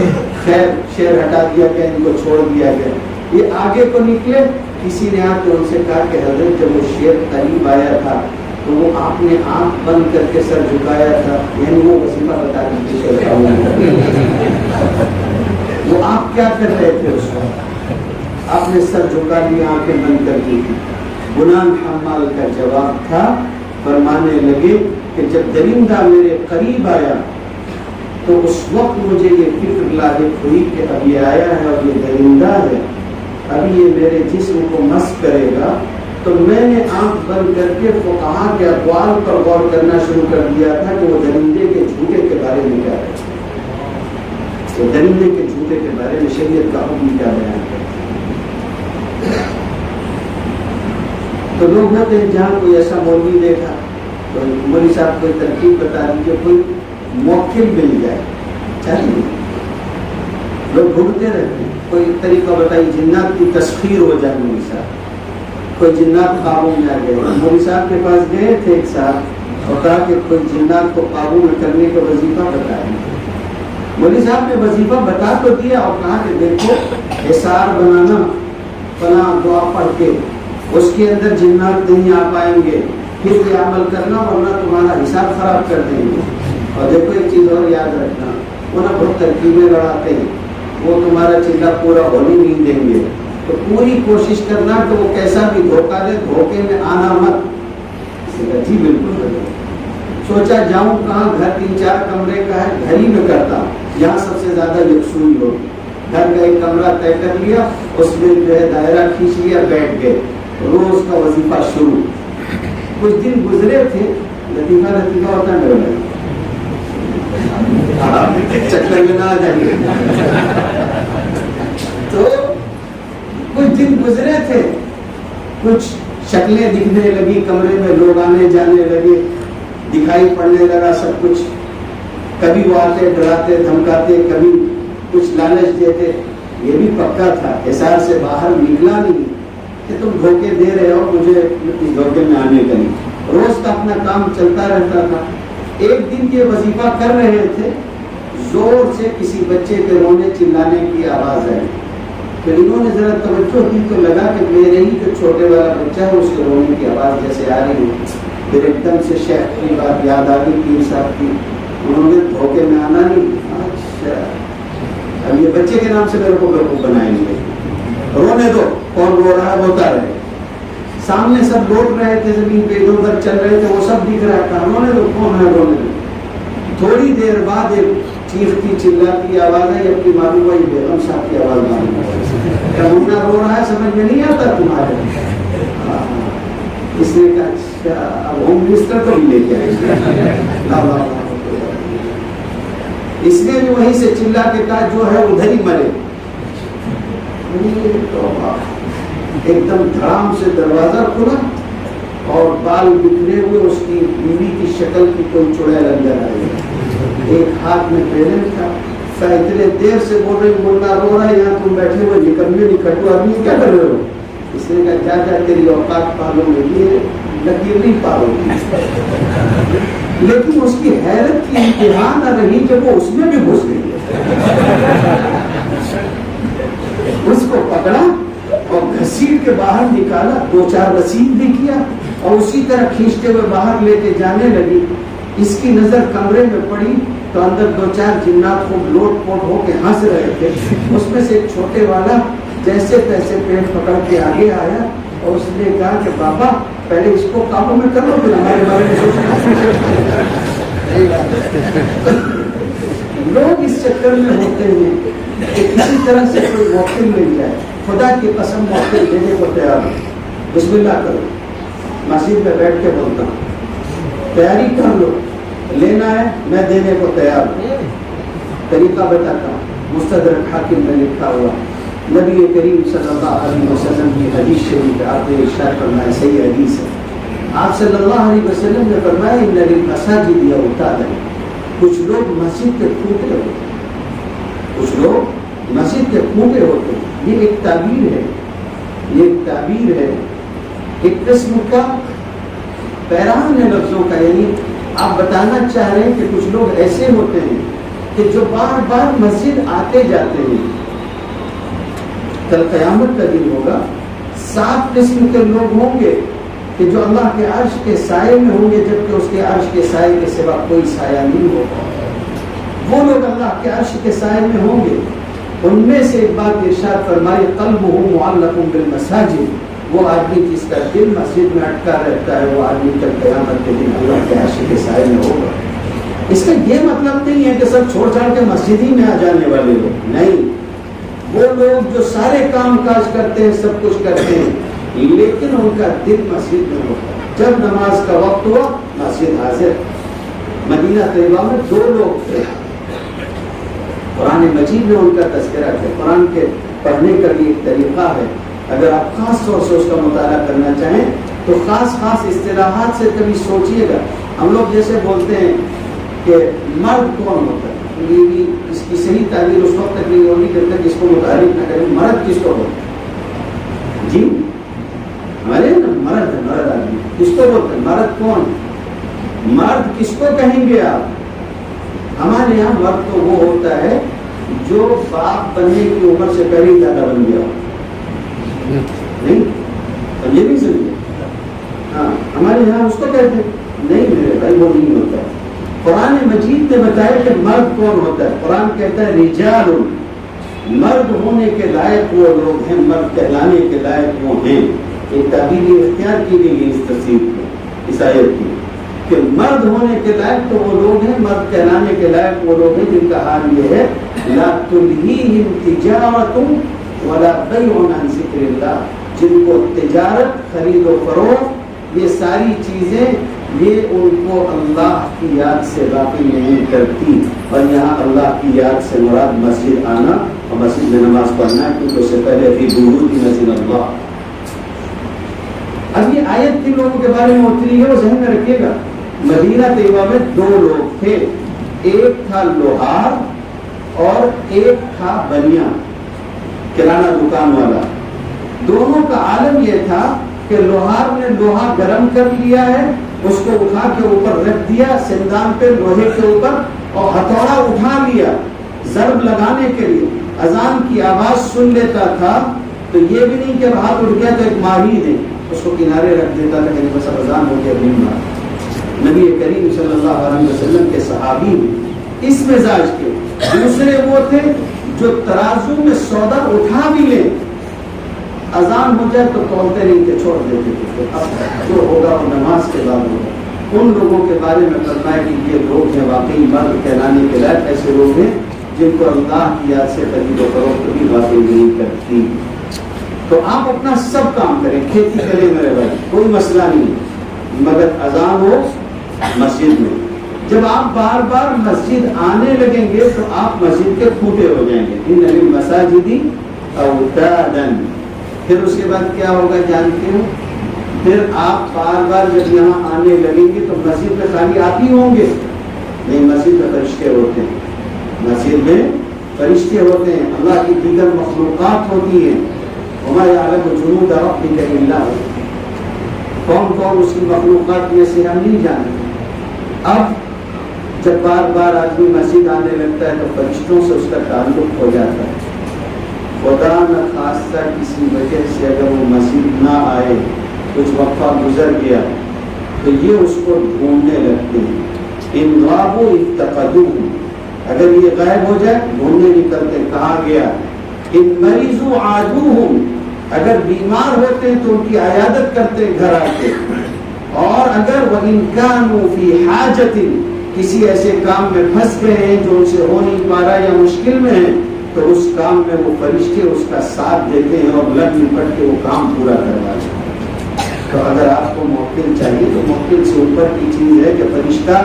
خیر شیر ہٹا دیا گیا، ان کو چھوڑ دیا گیا۔ یہ آگے کو نکلے، کسی نے آ کے ان سے کہا کہ حضرت جب وہ شیر قریب آیا تھا تو وہ آپ نے آنکھ بند کر کے سر جھکایا تھا، یعنی وہ وظیفہ بتا دیجیے وہ آپ کیا کر رہے تھے اس وقت؟ آپ نے سر جھکا لیا، آنکھیں بند کر دی تھی۔ بنان حمال کا جواب تھا، فرمانے لگے کہ جب درندہ میرے قریب آیا تو اس وقت مجھے یہ فکر لاحق ہوئی کہ اب یہ آیا ہے اور یہ درندہ ہے، ابھی یہ میرے جسم کو مس کرے گا، تو میں نے آنکھ بند کر کے فقہا کے اقوال پر غور کرنا شروع کر دیا تھا کہ وہ درندے کے جھوٹے کے بارے میں کیا ہے، وہ درندے کے جھوٹے کے بارے میں شریعت کا حکم کیا بیان کرتا ہے۔ تو لوگ ہوتے ہیں جہاں کوئی ایسا مولوی دیکھا تو مولوی صاحب کوئی ترکیب بتا دیجیے، کوئی موکل مل جائے، چلیے لوگ ڈھونڈتے رہتے ہیں، کوئی طریقہ بتائیے جنات کی تسخیر ہو جائے۔ مولوی صاحب کوئی جنات قابو میں آ گئے، مولوی صاحب کے پاس گئے تھے ایک صاحب اور کہا کہ کوئی جنات کو قابو میں کرنے کا وظیفہ بتائیں۔ مولوی صاحب نے وظیفہ بتا تو دیا اور کہا کہ دیکھو حصار بنانا، فلاں دعا پڑھ کے اس کے اندر جنات نہیں آ پائیں گے، پھر یہ عمل کرنا ورنہ تمہارا حساب خراب کر دیں گے۔ اور دیکھو ایک چیز اور یاد رکھنا، وہ نا بہت ترکیبیں لڑاتے ہیں، وہ تمہارا چلہ پورا ہونے نہیں دیں گے، تو پوری کوشش کرنا کہ وہ کیسا بھی دھوکہ دے، دھوکے میں آنا مت۔ جی بالکل، سوچا جاؤں کہاں، گھر 3-4 کمرے کا ہے، گھر ہی میں کرتا ہوں، یہاں سب سے زیادہ یکسوئی ہو، گھر کا ایک کمرہ طے کر لیا، اس میں جو ہے دائرہ کھینچ لیا، بیٹھ گئے، روز کا وظیفہ شروع۔ کچھ دن گزرے تھے، لطیفہ ہوتا میرے بھائی، چکر میں نہ آ جائیے۔ تو کچھ دن گزرے تھے، کچھ شکلیں دکھنے لگی، کمرے میں لوگ آنے جانے لگے، دکھائی پڑنے لگا سب کچھ، کبھی وہ آتے ڈراتے دھمکاتے، کبھی کچھ لالچ دیتے۔ یہ بھی پکا تھا، حصار سے باہر نکلا نہیں کہ تم دھوکے دے رہے ہو، مجھے دھوکے میں آنے کا نہیں۔ روز کا اپنا کام چلتا رہتا تھا۔ ایک دن یہ وظیفہ کر رہے تھے، زور سے کسی بچے کے رونے چلانے کی آواز آئی، پھر انہوں نے ذرا توجہ کی تو لگا کہ میرے ہی جو چھوٹے والا بچہ ہے اس کے رونے کی آواز جیسے آ رہی ہے۔ پھر ایک دم سے شیخ کی بات یاد آ گئی، پیر صاحب کی، انہوں نے دھوکے میں آنا نہیں۔ اچھا اب یہ بچے کے نام سے میرے کو بیوقوف بنائیں گے، رونے دو، کون رو رہا ہے روتا رہے۔ سامنے سب لوٹ رہے تھے، زمین پہ ادھر ادھر چل رہے تھے، وہ سب دکھ رہا تھا، رونے دو، کون ہے رونے دو۔ تھوڑی دیر بعد ایک چیختی چلاتی آواز آئی، اپنی معلوم بھائی بیگم صاحب کی آواز معلوم ہے، منا رو رہا ہے، سمجھ میں نہیں آتا تمہارے؟ اس نے کہا اچھا اب ہوم منسٹر کو بھی لے کے آئے۔ اس نے بھی وہیں سے چلا کے کہا جو ہے ادھر ہی مرے۔ ایک دم دھڑام سے دروازہ کھلا اور بال بکھرے ہوئے اس کی بیوی کی شکل کی کوئی چڑیل اندر آئی، ایک ہاتھ میں پیرن تھا، اتنے دیر سے بول رہے بولنا رو رہا ہے، یہاں تم بیٹھے ہوئے نکلنے نکٹو آدمی کیا کر رہے ہو؟ اس نے کہا جا جا تیری اوقات پالوں میں یہ لکیر نہیں پالو گی۔ لیکن اس کی حیرت کی انتہا نہ رہی جب وہ اس میں بھی گھس گئی، اس کو پکڑا اور گھسیٹ کے باہر نکالا، 2-4 رسید بھی کیا اور اسی طرح کھینچتے ہوئے باہر لے کے جانے لگی۔ اس کی نظر کمرے میں پڑی تو اندر 2-4 جنات خوب لوٹ پوٹ ہو کے ہنس رہے تھے۔ اس میں سے ایک چھوٹے والا جیسے تیسے پیٹ پکڑ کے آگے آیا اور اس نے کہا کہ بابا پہلے اس کو قابو میں کر لو پھر ہمارے بارے میں سوچنا۔ لوگ اس چکر میں ہوتے ہیں کہ کسی طرح سے کوئی موقع مل جائے، خدا کی قسم موقع دینے کو تیار ہو، بسم اللہ کرو، مسجد میں بیٹھ کے بولتا ہوں، تیاری کر لو، لینا ہے میں دینے کو تیار ہوں۔ طریقہ بتاتا ہوں، مستدرک حاکم میں لکھا ہوا، نبی کریم صلی اللہ علیہ وسلم کی حدیث شریف آپ نے ارشاد فرمایا، صحیح حدیث ہے، آپ صلی اللہ علیہ وسلم نے فرمایا ان للمساجد اوتادا، کچھ لوگ مسجد کے کھوٹے ہوتے ہیں، کچھ لوگ مسجد کے کھوٹے ہوتے ہیں۔ یہ ایک تعبیر ہے، یہ ایک تعبیر ہے، ایک قسم کا پیران ہے لفظوں کا، یعنی آپ بتانا چاہ رہے ہیں کہ کچھ لوگ ایسے ہوتے ہیں کہ جو بار بار مسجد آتے جاتے ہیں۔ کل قیامت کا دن ہوگا، 7 قسم کے لوگ ہوں گے کہ جو اللہ کے عرش کے سائے میں ہوں گے، جبکہ اس کے عرش کے سائے کے سوا کوئی سایہ نہیں ہوگا۔ وہ لوگ اللہ کے عرش کے سائے میں ہوں گے، ان میں سے ایک بات ارشاد فرمائی، قلبہ معلق بالمساجد، وہ آدمی جس کا دل مسجد میں اٹکا رہتا ہے، وہ آدمی کل قیامت کے دن اللہ کے عرش کے سائے میں ہوگا۔ اس کا یہ مطلب نہیں ہے کہ سب چھوڑ چھاڑ کے مسجد ہی میں آ جانے والے لوگ، نہیں، وہ لوگ جو سارے کام کاج کرتے ہیں، سب کچھ کرتے ہیں، لیکن ان کا دل مسجد میں ہوتا ہے۔ جب نماز کا وقت ہوا مسجد حاضر۔ مدینہ طیبہ میں 2 لوگ تھے، قرآن مجید میں ان کا تذکرہ ہے۔ قرآن کے پڑھنے کا بھی ایک طریقہ ہے، اگر آپ خاص طور سے اس کا مطالعہ کرنا چاہیں تو خاص اصطلاحات سے کبھی سوچیے گا۔ ہم لوگ جیسے بولتے ہیں کہ مرد کون ہوتا ہے، اس کی صحیح تعبیر اس وقت تک نہیں ہوگی جب تک اس کو متعارف نہ کریں۔ مرد کس کو بولتے ہیں؟ جی ہمارے نا مرد ہے، مرد آدمی کس کو بولتے ہیں؟ مرد کون؟ مرد کس کو کہیں گے آپ؟ ہمارے یہاں مرد تو وہ ہوتا ہے جو باپ بننے کی عمر سے پہلے زیادہ بن گیا ہو، نہیں اب یہ بھی سمجھے. ہاں ہمارے یہاں اس کو کہتے ہیں نہیں میرے بھائی وہ نہیں ہوتا ہے. قرآن مجید نے بتایا کہ مرد کون ہوتا ہے. قرآن کہتا ہے رجال، مرد ہونے کے لائق وہ لوگ ہیں، مرد کہلانے کے لائق وہ ہیں. ایک تعبیر اختیار کی گئی اس تصویر کو، اس آیت کی، کہ مرد ہونے کے لائق تو وہ لوگ ہیں، مرد کہلانے کے لائق وہ لوگ ہیں جن کا حال یہ ہے لا تلہیہم تجارۃ ولا بیع عن ذکر اللہ، جن کو تجارت، خرید و فروخت، یہ ساری چیزیں یہ ان کو اللہ کی یاد سے باقی نہیں کرتی. اور یہاں اللہ کی یاد سے مراد مسجد آنا اور مسجد میں نماز پڑھنا، کیونکہ اس سے پہلے فی بیوت مسجد اللہ. اب یہ آیت کن لوگوں کے بارے میں اتری ہے وہ ذہن میں رکھیے گا. مدینہ طیبہ میں دو لوگ تھے، ایک تھا لوہار اور ایک تھا بنیا، کرانہ دکان والا. دونوں کا عالم یہ تھا کہ لوہار نے لوہا گرم کر لیا ہے، اس کو اٹھا کے اوپر رکھ دیا سندان پہ لوہے کے اوپر، اور ہتھوڑا اٹھا لیا ضرب لگانے کے لیے. اذان کی آواز سن لیتا تھا تو یہ بھی نہیں کہ ہاتھ اٹھ گیا تو ایک ماہی ہے اس کو کنارے رکھ دیتا تھا کہ بس اذان ہو گیا نہیں مار. نبی کریم صلی اللہ علیہ وسلم کے صحابی اس مزاج کے. دوسرے وہ تھے جو ترازو میں سودا اٹھا بھی لیں، اذان ہو جائے تو تولتے نہیں تھے، چھوڑ دیتے تھے، اب جو ہوگا وہ نماز کے بعد ہوگا. ان لوگوں کے بارے میں فرمایا کہ یہ لوگ ہیں واقعی مرد کہلانے کے لائق، ایسے لوگ ہیں جن کو اللہ کی یاد سے خرید و فروخت بھی واقعی نہیں کرتی. تو آپ اپنا سب کام کریں، کھیتی کریں میرے بھائی، کوئی مسئلہ نہیں، مگر اذان ہو مسجد میں. جب آپ بار بار مسجد آنے لگیں گے تو آپ مسجد کے پھوٹے ہو جائیں گے. ان للمساجد اوتادا. پھر اس کے بعد کیا ہوگا جانتے ہو؟ پھر آپ بار بار جب یہاں آنے لگیں گے تو مسجد میں خالی آپ ہی ہوں گے؟ نہیں، مسجد میں فرشتے ہوتے ہیں، مسجد میں فرشتے ہوتے ہیں، اللہ کی دیگر مخلوقات ہوتی ہیں. وما یعلم جنود ربک الا هو. کون کون اس کی مخلوقات میں سے ہم نہیں جانتے. اب جب بار بار آدمی مسجد آنے لگتا ہے تو فرشتوں سے اس کا تعلق ہو جاتا ہے. خدا نہ خاصہ کسی وجہ سے اگر وہ مسجد نہ آئے، کچھ وقفہ گزر گیا تو یہ اس کو ڈھونڈنے لگتے ہیں. ان غابوا افتقدوه. اگر یہ غائب ہو جائے ڈھونڈنے نکلتے کہاں گیا. ان مریضوا عادوهم. اگر بیمار ہوتے ہیں تو ان کی عیادت کرتے گھر آتے. اور اگر وَإِن كَانُوا فِي حَاجَةٍ، کسی ایسے کام میں پھنس گئے ہیں جو ان سے ہو نہیں پا رہا یا مشکل میں ہے، تو اس کام میں وہ فرشتے اس کا ساتھ دیتے ہیں اور لگ لپٹ کے وہ کام پورا کرواتے ہیں. تو اگر آپ کو موکل چاہیے تو موکل سے اوپر کی چیز ہے کہ فرشتہ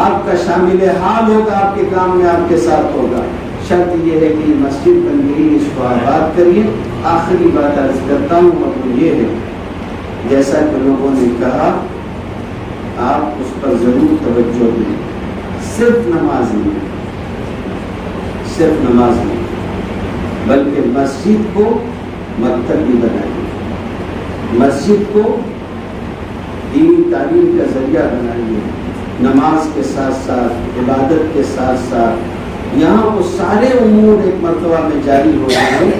آپ کا شامل حال ہوگا، آپ کے کام میں آپ کے ساتھ ہوگا. شرط یہ ہے کہ مسجد بن گئی، اس کو آباد کریے. آخری بات عرض کرتا ہوں اور وہ یہ ہے، جیسا کہ لوگوں نے کہا آپ اس پر ضرور توجہ دیں. صرف نماز نہیں، صرف نماز نہیں، بلکہ مسجد کو مکتب بھی بنائیے، مسجد کو دینی تعلیم کا ذریعہ بنائیے. نماز کے ساتھ ساتھ، عبادت کے ساتھ ساتھ یہاں وہ سارے امور ایک مرتبہ میں جاری ہو جائیں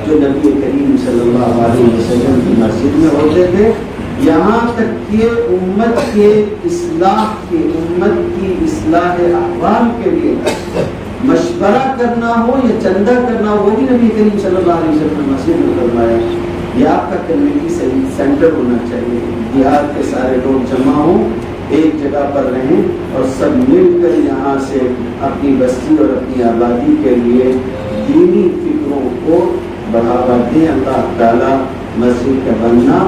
جو نبی کریم صلی اللہ علیہ وسلم کی مسجد میں ہوتے تھے. یہاں تک کہ امت کے اصلاح کی، امت کی اصلاح احوال کے لیے مشورہ کرنا ہو یا چندہ کرنا ہو، وہ بھی نبی کریم صلی اللہ علیہ وسلم مسجد میں کروایا. یہ آپ کا کمیونٹی سینٹر ہونا چاہیے. بہار کے سارے لوگ جمع ہوں، ایک جگہ پر رہیں اور سب مل کر یہاں سے اپنی بستی اور اپنی آبادی کے لیے دینی فکروں کو بڑھاوا دیں. اللہ تعالیٰ مسجد کا بننا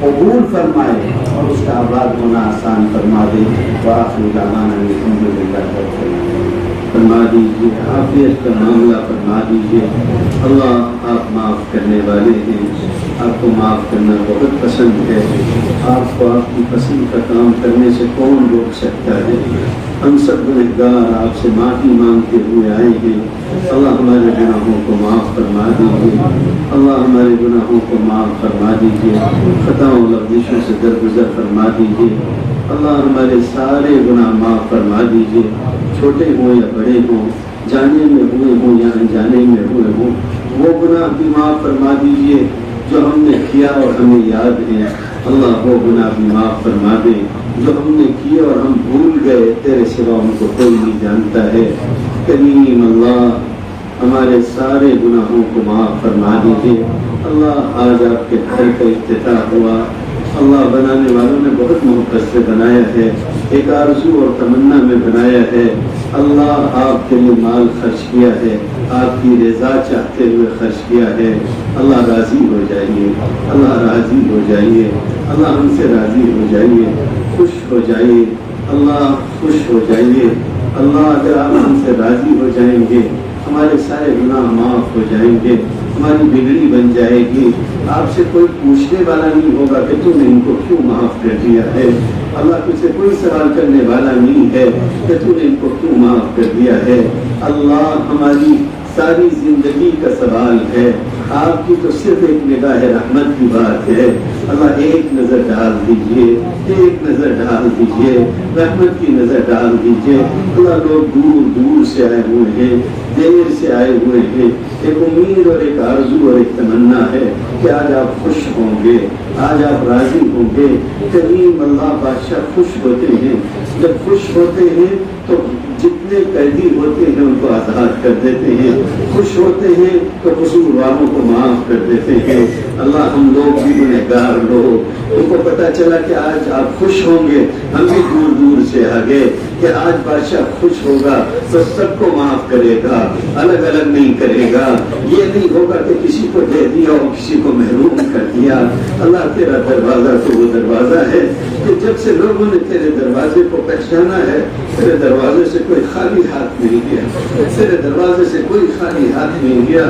قبول فرمائے اور اس کا آباد ہونا آسان فرما دے. وآخر دعوانا الحمدللہ رب العالمین. فرما دیجیے، عافیت کا معاملہ فرما دیجیے. اللہ آپ معاف کرنے والے ہیں، آپ کو معاف کرنا بہت پسند ہے. آپ کو آپ کی پسند کا کام کرنے سے کون روک سکتا ہے؟ ہم سب گنہگار آپ سے معافی مانگتے ہوئے آئے ہیں. اللہ ہمارے گناہوں کو معاف فرما دیجیے، اللہ ہمارے گناہوں کو معاف فرما دیجیے، خطاؤں لغزشوں سے درگزر فرما دیجیے. اللہ ہمارے سارے گناہ معاف فرما دیجیے، چھوٹے ہوں یا بڑے ہوں، جانے میں ہوئے ہوں یا انجانے میں ہوئے ہوں، وہ گناہ بھی معاف فرما دیجیے جو ہم نے کیا اور ہمیں یاد ہے اللہ وہ گناہ بھی معاف فرما دے، جو ہم نے کیے اور ہم بھول گئے تیرے سوا ان کو کوئی نہیں جانتا ہے۔ کریم اللہ ہمارے سارے گناہوں کو معاف فرما دیجیے۔ اللہ آج آپ کے گھر کا افتتاح ہوا، اللہ بنانے والوں نے بہت محبت سے بنایا ہے، ایک آرزو اور تمنا میں بنایا ہے۔ اللہ آپ کے لیے مال خرچ کیا ہے، آپ کی رضا چاہتے ہوئے خرچ کیا ہے۔ اللہ راضی ہو جائیے، اللہ راضی ہو جائیے، اللہ ہم سے راضی ہو جائیے، خوش ہو جائیے، اللہ خوش ہو جائیے۔ اللہ اگر آپ ہم سے راضی ہو جائیں گے ہمارے سارے گناہ معاف ہو جائیں گے، ہماری بگڑی بن جائے گی۔ آپ سے کوئی پوچھنے والا نہیں ہوگا کہ تم نے ان کو کیوں معاف کر دیا ہے۔ اللہ تجھ سے کوئی سوال کرنے والا نہیں ہے کہ تم نے ان کو کیوں معاف کر دیا ہے۔ اللہ ہماری ساری زندگی کا سوال ہے، آپ کی تو صرف ایک نگاہ رحمت کی بات ہے۔ اللہ ایک نظر ڈال دیجئے، ایک نظر ڈال دیجئے، رحمت کی نظر ڈال دیجئے۔ اللہ لوگ دور دور سے آئے ہوئے ہیں، دیر سے آئے ہوئے ہیں، ایک امید اور ایک آرزو اور ایک تمنا ہے کہ آج آپ خوش ہوں گے، آج آپ راضی ہوں گے۔ کریم اللہ بادشاہ خوش ہوتے ہیں، جب خوش ہوتے ہیں تو جتنے قیدی ہوتے ہیں ان کو آزاد کر دیتے ہیں، خوش ہوتے ہیں تو قصورواروں کو معاف کر دیتے ہیں۔ اللہ ہم لوگ بھی گنہگار لوگ، ان کو پتہ چلا کہ آج آپ خوش ہوں گے، ہم بھی دور دور سے آ گئے کہ آج بادشاہ خوش ہوگا تو سب کو معاف کرے گا، الگ الگ نہیں کرے گا۔ یہ نہیں ہوگا کہ کسی کو دے دیا اور کسی کو محروم کر دیا۔ اللہ تیرا دروازہ تو وہ دروازہ ہے کہ جب سے لوگوں نے تیرے دروازے کو پہچانا ہے، تیرے دروازے سے کوئی خالی ہاتھ نہیں گیا، تیرے دروازے سے کوئی خالی ہاتھ نہیں گیا۔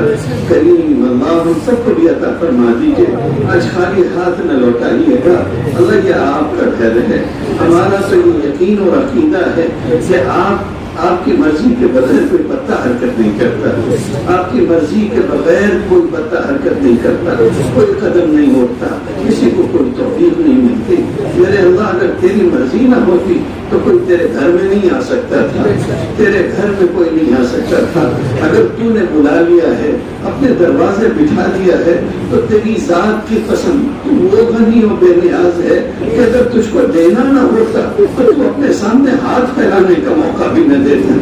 کریم اللہ ہم سب کو بھی عطا فرما دیجیے، آج خالی ہاتھ نہ لوٹائیے گا۔ اللہ یہ آپ کا گھر ہے، ہمارا تو یہ یقین اور عقیدہ ہے کہ آپ کی مرضی کے بغیر کوئی پتا حرکت نہیں کرتا، آپ کی مرضی کے بغیر کوئی پتا حرکت نہیں کرتا، کوئی قدم نہیں اٹھتا، کسی کو کوئی توفیق نہیں ملتی۔ میرے اللہ اگر تیری مرضی نہ ہوتی تو کوئی تیرے گھر میں نہیں آ سکتا تھا، تیرے گھر میں کوئی نہیں آ سکتا تھا۔ اگر تو نے بلا لیا ہے، اپنے دروازے بٹھا دیا ہے تو تیری ذات کی قسم تو وہ غنی و بے نیاز ہے کہ اگر تجھ کو دینا نہ ہوتا تو تو اپنے سامنے ہاتھ پھیلانے کا موقع بھی نہ دیتا۔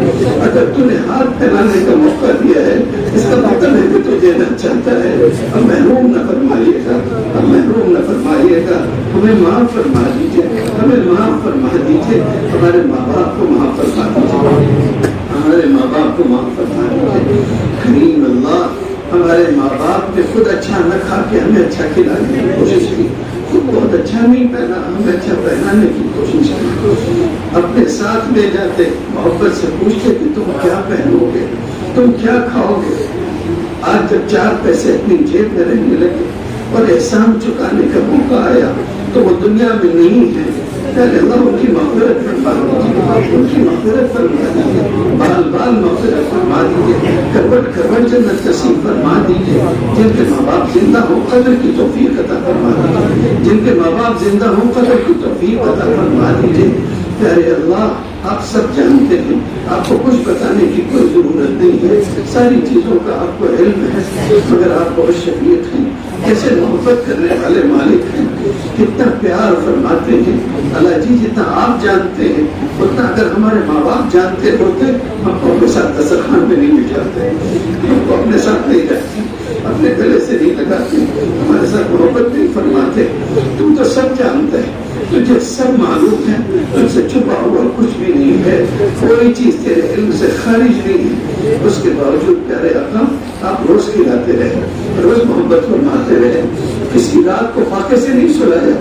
اگر تو نے ہاتھ پھیلانے کا موقع دیا ہے اس کا مطلب ہے کہ تو دینا چاہتا ہے۔ اب محروم نہ فرمائیے گا، اب محروم نہ فرمائیے گا، ہمیں معاف فرما دیجیے، ہمیں معاف فرما دیجیے، ہمارے ماں باپ کو معاف فرما دیجیے، ہمارے ماں باپ کو معاف فرما دیجیے۔ کریم اللہ ہمارے ماں باپ نے خود اچھا نہ کھا کے ہمیں اچھا کھلانے کی کوشش کی، خود بہت اچھا نہیں پہنا ہمیں اچھا پہنانے کی کوشش کی، اپنے ساتھ لے جاتے، محبت سے پوچھتے کہ تم کیا پہنو گے، تم کیا کھاؤ گے۔ آج جب 4 پیسے اپنی جیب میں رہنے لگے اور احسان چکانے کا موقع آیا تو وہ دنیا میں نہیں ہے، اللہ ان کی مغفرت فرما دیجیے، ان کی مغفرت فرما دیجیے، بال بال مغفرت فرما دیجیے، کروٹ کروٹ جنت نصیب فرما دیجیے۔ جن کے ماں باپ زندہ ہوں قدر کی توفیق عطا فرما دیجیے، جن کے ماں باپ زندہ ہوں قدر کی توفیق عطا فرما دیجیے۔ پیارے اللہ آپ سب جانتے ہیں، آپ کو کچھ بتانے کی کوئی ضرورت نہیں ہے، ساری چیزوں کا آپ کو علم ہے، مگر آپ بہت شفیق ہیں، کیسے محبت کرنے والے مالک ہیں، کتنا پیار فرماتے ہیں۔ اللہ جی جتنا آپ جانتے ہیں اتنا اگر ہمارے ماں باپ جانتے ہوتے ہم کو اپنے ساتھ دسترخوان پہ نہیں بٹھاتے، ہم کو اپنے ساتھ نہیں رکھتے، اپنے گلے سے نہیں لگاتے، ہمارے ساتھ محبت نہیں فرماتے۔ تم تو سب جانتے ہیں، تجھے سب معلوم ہے، تم سے چھپا ہوا کچھ بھی نہیں ہے، کوئی چیز تیرے علم سے خارج نہیں ہے۔ اس کے باوجود پیارے آقا آپ روز کھلاتے رہے، روز محبت فرماتے رہے، کسی رات کو فاقے سے نہیں سلایا،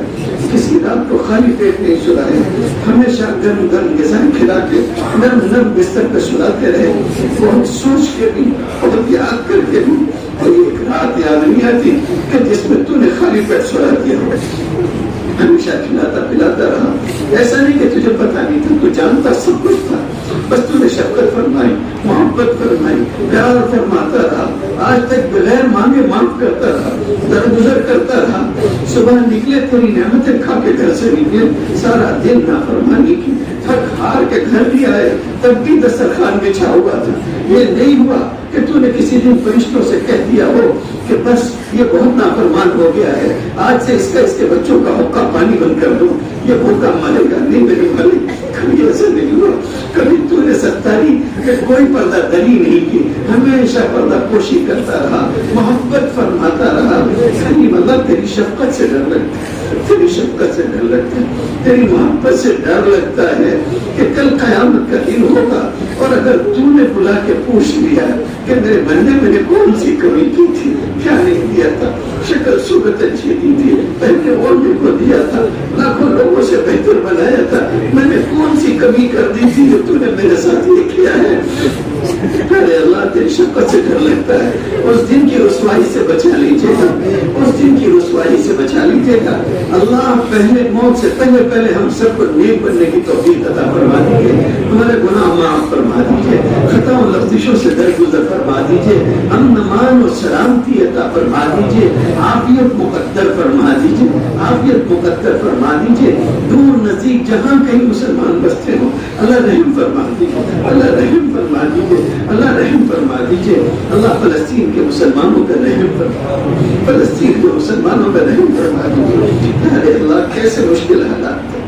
کسی رات کو خالی پیٹ نہیں سلایا، ہمیشہ گرم گرم غذائیں کھلا کے نرم نرم بستر پہ سلاتے رہے، بہت سوچ کے بھی بہت یاد کر کے بھی، اور یہ ایک رات یاد نہیں آتی کہ جس میں تو نے خالی پیٹ سلا دیا ہو۔ ہمیشہ کھلاتا پلاتا رہا، ایسا نہیں کہ تجھے پتا نہیں تھا، تو جانتا سب کچھ تھا، بس تو نے شفقت فرمائی، محبت فرمائی، پیار فرماتا رہا، آج تک بغیر مانگے معاف کرتا رہا، درگزر کرتا رہا۔ صبح نکلے تیری نعمتیں کھا کے گھر سے نکلے، سارا دن نافرمانی کی، تھک ہار کے گھر بھی آئے تب بھی دسترخوان بچھا ہوا تھا، یہ نہیں ہوا کہ تو نے کسی دن فرشتوں سے کہہ دیا ہو کہ بس یہ بہت نافرمان ہو گیا ہے، آج سے اس کے بچوں کا حقہ پانی بند کر دو، یہ بھوکا مارے گا نہیں میرے مالک۔ کبھی ایسا نہیں ہوا، کبھی تو نے ستاری کہ کوئی پردہ دری نہیں کی، ہمیشہ پردہ پوشی کرتا رہا، محبت فرماتا رہا۔ اللہ تیری شفقت سے ڈر لگتا ہے، تیری شفقت سے ڈر لگتا ہے، تیری محبت سے ڈر لگتا ہے کہ کل قیامت کا دن ہوگا اور اگر تو نے بلا کے پوچھ لیا کہ میرے بندے میں نے کون سی کمی کی تھی، کیا نہیں دیا تھا، شکل صورت اچھی دی تھی، پہلے اوڑھنے کو دیا تھا، لاکھوں لوگوں سے بہتر بنایا تھا، میں نے کون سی کمی کر دی تھی جو تو نے میرے ساتھ یہ کیا ہے؟ ارے اللہ تیری شفقت سے ڈر لگتا ہے۔ اس دن کی رسوائی سے بچا لیجیے گا، اس دن کی رسوائی سے بچا لیجیے گا۔ اللہ پہلے موت سے پہلے ہم سب کو نیک بننے کی توفیق عطا فرما دیجیے، ہمارے گناہ معاف فرما دیجیے، خطا و لغزشوں سے درگزر فرما دیجیے، امن امان و سلامتی عطا فرما دیجیے، عافیت مقدر فرما دیجیے، عافیت مقدر فرما دیجیے۔ دور نزدیک جہاں کہیں مسلمان بستے ہوں اللہ رحم فرما دیجیے، اللہ رحم فرما دیجیے، اللہ رحم فرما دیجیے۔ اللہ فلسطین کے مسلمانوں کا رحم فرما، فلسطین کے مسلمانوں کا رحم فرما دیجیے۔ ارے اللہ کیسے مشکل حالات تھے،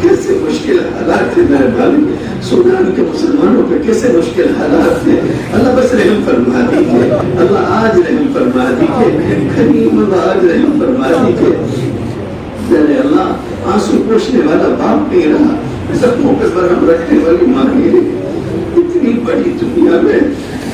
کیسے مشکل حالات تھے میرے مالک، سودان کے مسلمانوں پہ کیسے مشکل حالات تھے، اللہ بس رحم فرما دیجیے، اللہ آج رحم فرما دیجیے، کریم اللہ آج رحم فرما دیجیے۔ میرے اللہ آنسو پوچھنے والا باپ نہیں رہا، زخموں پہ برہم رکھنے والی ماں نہیں رہی۔ اتنی بڑی دنیا میں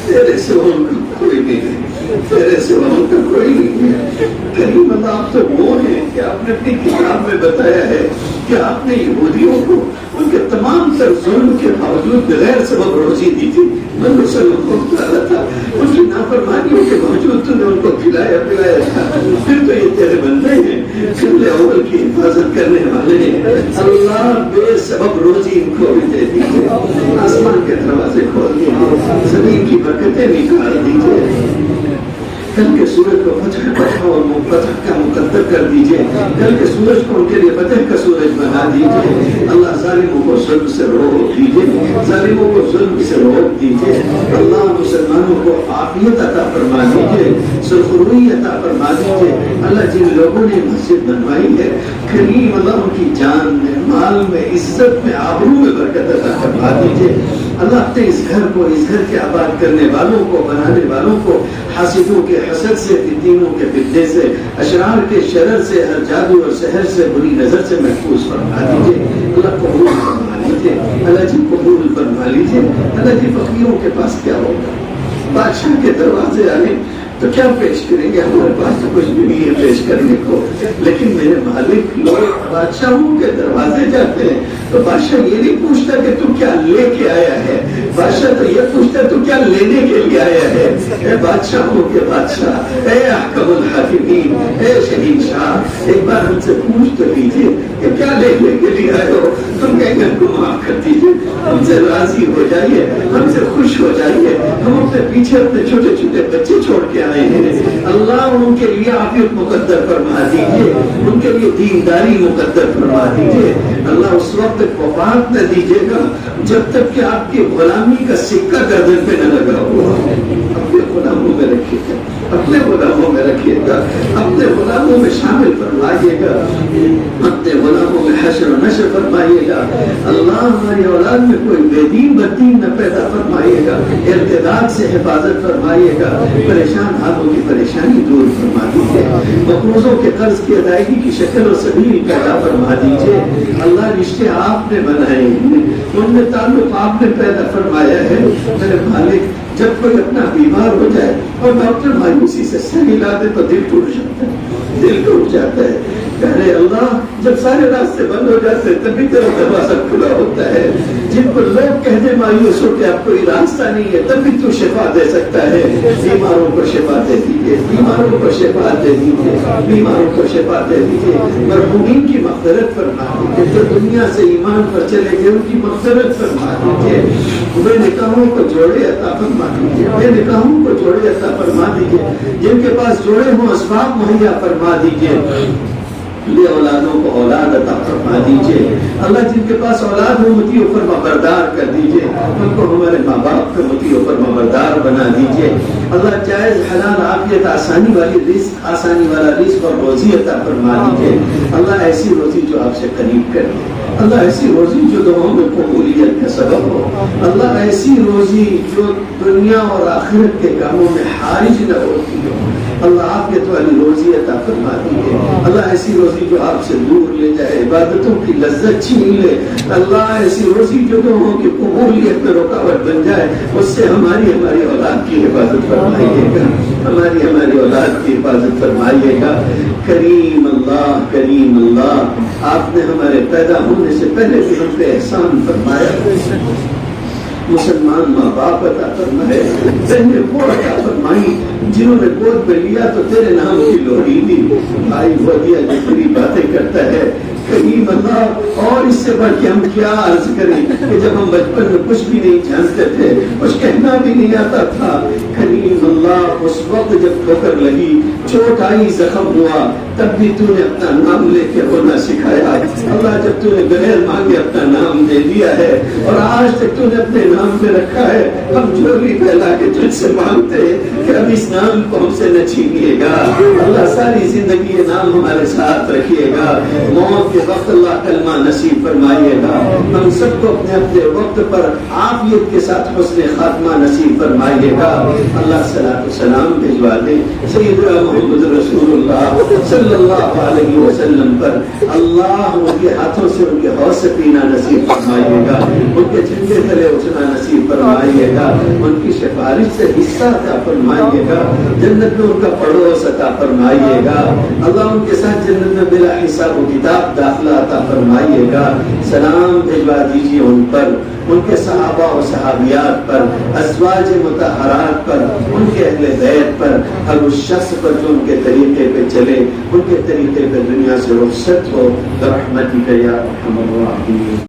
تیرے سوا ان کا کوئی نہیں ہے، تیرے سوا ان کا کوئی نہیں ہے۔ کریم اللہ آپ تو وہ ہیں کہ آپ نے اپنی کتاب میں بتایا ہے کہ آپ نے یہودیوں کو ان کے تمام تر ظلم کے باوجود بغیر سبب روزی دی تھی، من رسول اللہ تھا، ان کی نافرمانیوں کے باوجود تو نے ان کو کھلایا پلایا تھا۔ پھر تو یہ تیرے بندے ہیں، قبلہ اول کی حفاظت کرنے والے ہیں۔ اللہ بے سبب روزی ان کو بھی دے دیجیے، آسمان کے دروازے کھول دیجیے، زمین کی برکتیں نکال دیجیے۔ کل کے سورج کو فتح کا مقدر کر دیجیے، کل کے سورج کو ان کے لیے فتح کا سورج بنا دیجیے۔ اللہ ظالموں کو ظلم سے روک دیجیے، ظالموں کو ظلم سے روک دیجیے۔ اللہ مسلمانوں کو عافیت عطا فرما دیجیے، سرخروئی عطا فرما دیجیے۔ اللہ جن لوگوں نے مسجد بنوائی ہے کریم اللہ ان کی جان میں، مال میں، عزت میں، آبرو میں برکت عطا فرما دیجیے۔ اللہ اپنے اس گھر کو، اس گھر کے آباد کرنے والوں کو، بنانے والوں کو حاسدوں کے حسد سے، فتنوں کے فتنے سے، اشرار کے شرر سے، ہر جادو اور سحر سے، بری نظر سے محفوظ فرما دیجیے۔ اللہ قبول فرما لیجیے، اللہ جی قبول فرما لیجیے۔ اللہ جی فقیروں کے پاس کیا ہوگا؟ بادشاہ کے دروازے آنے تو کیا پیش کریں گے؟ ہمارے پاس تو کچھ بھی نہیں ہے پیش کرنے کو، لیکن میرے مالک لوگ بادشاہوں کے دروازے جاتے ہیں تو بادشاہ یہ نہیں پوچھتا کہ تو کیا لے کے آیا ہے، بادشاہ تو یہ پوچھتا تو کیا لینے کے لیے آیا ہے۔ اے بادشاہوں کے بادشاہ، اے احکم الحاکمین، اے شہید شاہ، ایک بار ہم سے پوچھ تو لیجیے کہ کیا لینے کے لیے آئے ہو؟ تم کہیں گے ہم کو معاف کر دیجیے، ہم سے راضی ہو جائیے، ہم سے خوش ہو جائیے، ہم اپنے پیچھے اپنے چھوٹے چھوٹے بچے چھوڑ کے آئے ہیں۔ اللہ ان کے لیے عافیت مقدر فرما دیجیے، ان کے لیے دینداری مقدر فرما دیجیے۔ اللہ اس وقت تک وفات نہ دیجیے گا جب تک کہ آپ کی غلامی کا سکہ گردن پہ نہ لگا ہوا۔ اپنے غلاموں میں رکھیے گا، اپنے غلاموں میں رکھیے گا، اپنے غلاموں میں شامل فرمائیے گا، اپنے غلاموں میں حشر و نشر فرمائیے گا۔ اللہ ہماری اولاد میں کوئی بے دین بدین نہ پیدا فرمائیے گا، ارتداد سے حفاظت فرمائیے گا، پریشان حالوں کی پریشانی دور فرما دیجیے، مقروضوں کے قرض کی ادائیگی کی شکل و سبیل پیدا فرما دیجیے۔ اللہ رشتے آپ نے بنائے ہیں، ان میں تعلق آپ نے پیدا فرمایا ہے۔ میرے مالک جب کوئی اپنا بیمار ہو جائے اور ڈاکٹر مایوسی سے سر ہلا دے تو دل ٹوٹ جاتا ہے، دل ٹوٹ جاتا ہے۔ ارے اللہ جب سارے راستے بند ہو جاتے ہیں تبھی تیرا دروازہ کھلا ہوتا ہے۔ جن کو لوگ کہہ دے مایوس ہو کہ اب کوئی راستہ نہیں ہے تب بھی تو شفا دے سکتا ہے۔ بیماروں کو شفا دے دیجیے، بیماروں کو شفا دے دیجیے، بیماروں کو شفا دے دیجیے۔ مرحومین کی مغفرت فرما دیجیے، جو دنیا سے ایمان پر چلے گئے ان کی مغفرت فرما دیجیے۔ بے نکاحوں کو جوڑے عطا فرما دیجیے، بے نکاحوں کو جوڑے عطا فرما دیجیے۔ جن کے پاس جوڑے ہوں اسباب مہیا فرما دیجیے۔ لے اولادوں کو اولاد عطا فرما دیجیے اللہ، جن کے پاس اولاد ہو مطیع و فرما بردار کر دیجیے، ان کو ہمارے ماں باپ کو مطیع و فرما بردار بنا دیجیے اللہ، جائز حلال عافیت آسانی والی رزق، آسانی والا رزق اور روزی عطا فرما دیجیے اللہ، ایسی روزی جو آپ سے قریب کر دے اللہ، ایسی روزی جو دعاؤں میں قبولیت کا سبب ہو اللہ، ایسی روزی جو دنیا اور آخرت کے کاموں میں حارج نہ ہوتی ہو اللہ، عافیت والی روزی عطا فرما دیجیے اللہ، ایسی روزی جو آپ سے دور لے جائے، عبادتوں کی لذت چھین لے اللہ، ایسی روزی جو دعاؤں کی قبولیت میں رکاوٹ بن جائے، اس سے ہماری اولاد کی حفاظت فرمائیے گا، ہماری اولاد کی حفاظت فرمائیے گا۔ کریم اللہ آپ نے ہمارے پیدا ہونے سے پہلے بھی ہم پہ احسان فرمایا، مسلمان ماں باپ عطا فرمائے، بہنیں وہ عطا فرمائی جنہوں نے گود میں لیا تو تیرے نام کی لوہی دی، بھائی وہ دیا جو تیری باتیں کرتا ہے کریم اللہ، اور اس سے بڑھ کے ہم کیا عرض کریں کہ جب ہم بچپن میں کچھ بھی نہیں جانتے تھے، کچھ کہنا بھی نہیں آتا تھا کریم اللہ، اس وقت جب ٹھوکر لگی، چوٹ آئی، زخم ہوا، تب بھی تو نے اپنا نام لے کے رونا سکھایا اللہ، جب تو نے بغیر مانگے اپنا نام دے دیا ہے اور آج تک تو نے اپنے نام پہ رکھا ہے، ہم جھولی پھیلا کے تجھ سے مانگتے کہ اب اس نام کو ہم سے نہ چھینیے گا اللہ، ساری زندگی یہ نام ہمارے ساتھ رکھیے گا، موت کے وقت اللہ کلمہ نصیب فرمائیے گا، ہم سب کو اپنے اپنے وقت پر عافیت کے ساتھ حسن خاتمہ نصیب فرمائیے گا اللہ، صلاۃ و سلام بھجوا دے سیدنا محمد رسول اللہ صلی اللہ علیہ وسلم پر اللہ، ان کے ہاتھوں سے ان کے حوض سے پینا نصیب فرمائیے گا، ان کے جھنڈے تلے اٹھنا نصیب فرمائیے گا، ان کی سفارش سے حصہ عطا فرمائیے گا، جنت میں ان کا پڑوس عطا فرمائیے گا اللہ، ان کے ساتھ جنت میں بلا حساب و کتاب داخلہ عطا فرمائیے گا، سلام بھجوا دیجیے ان پر، ان کے صحابہ و صحابیات پر، ازواج مطہرات پر، ان کے اہل بیت پر، ہر اس شخص پر جو ان کے طریقے پہ چلے، ان کے طریقے پہ دنیا سے رخصت ہو برحمتک یا ارحم الراحمین۔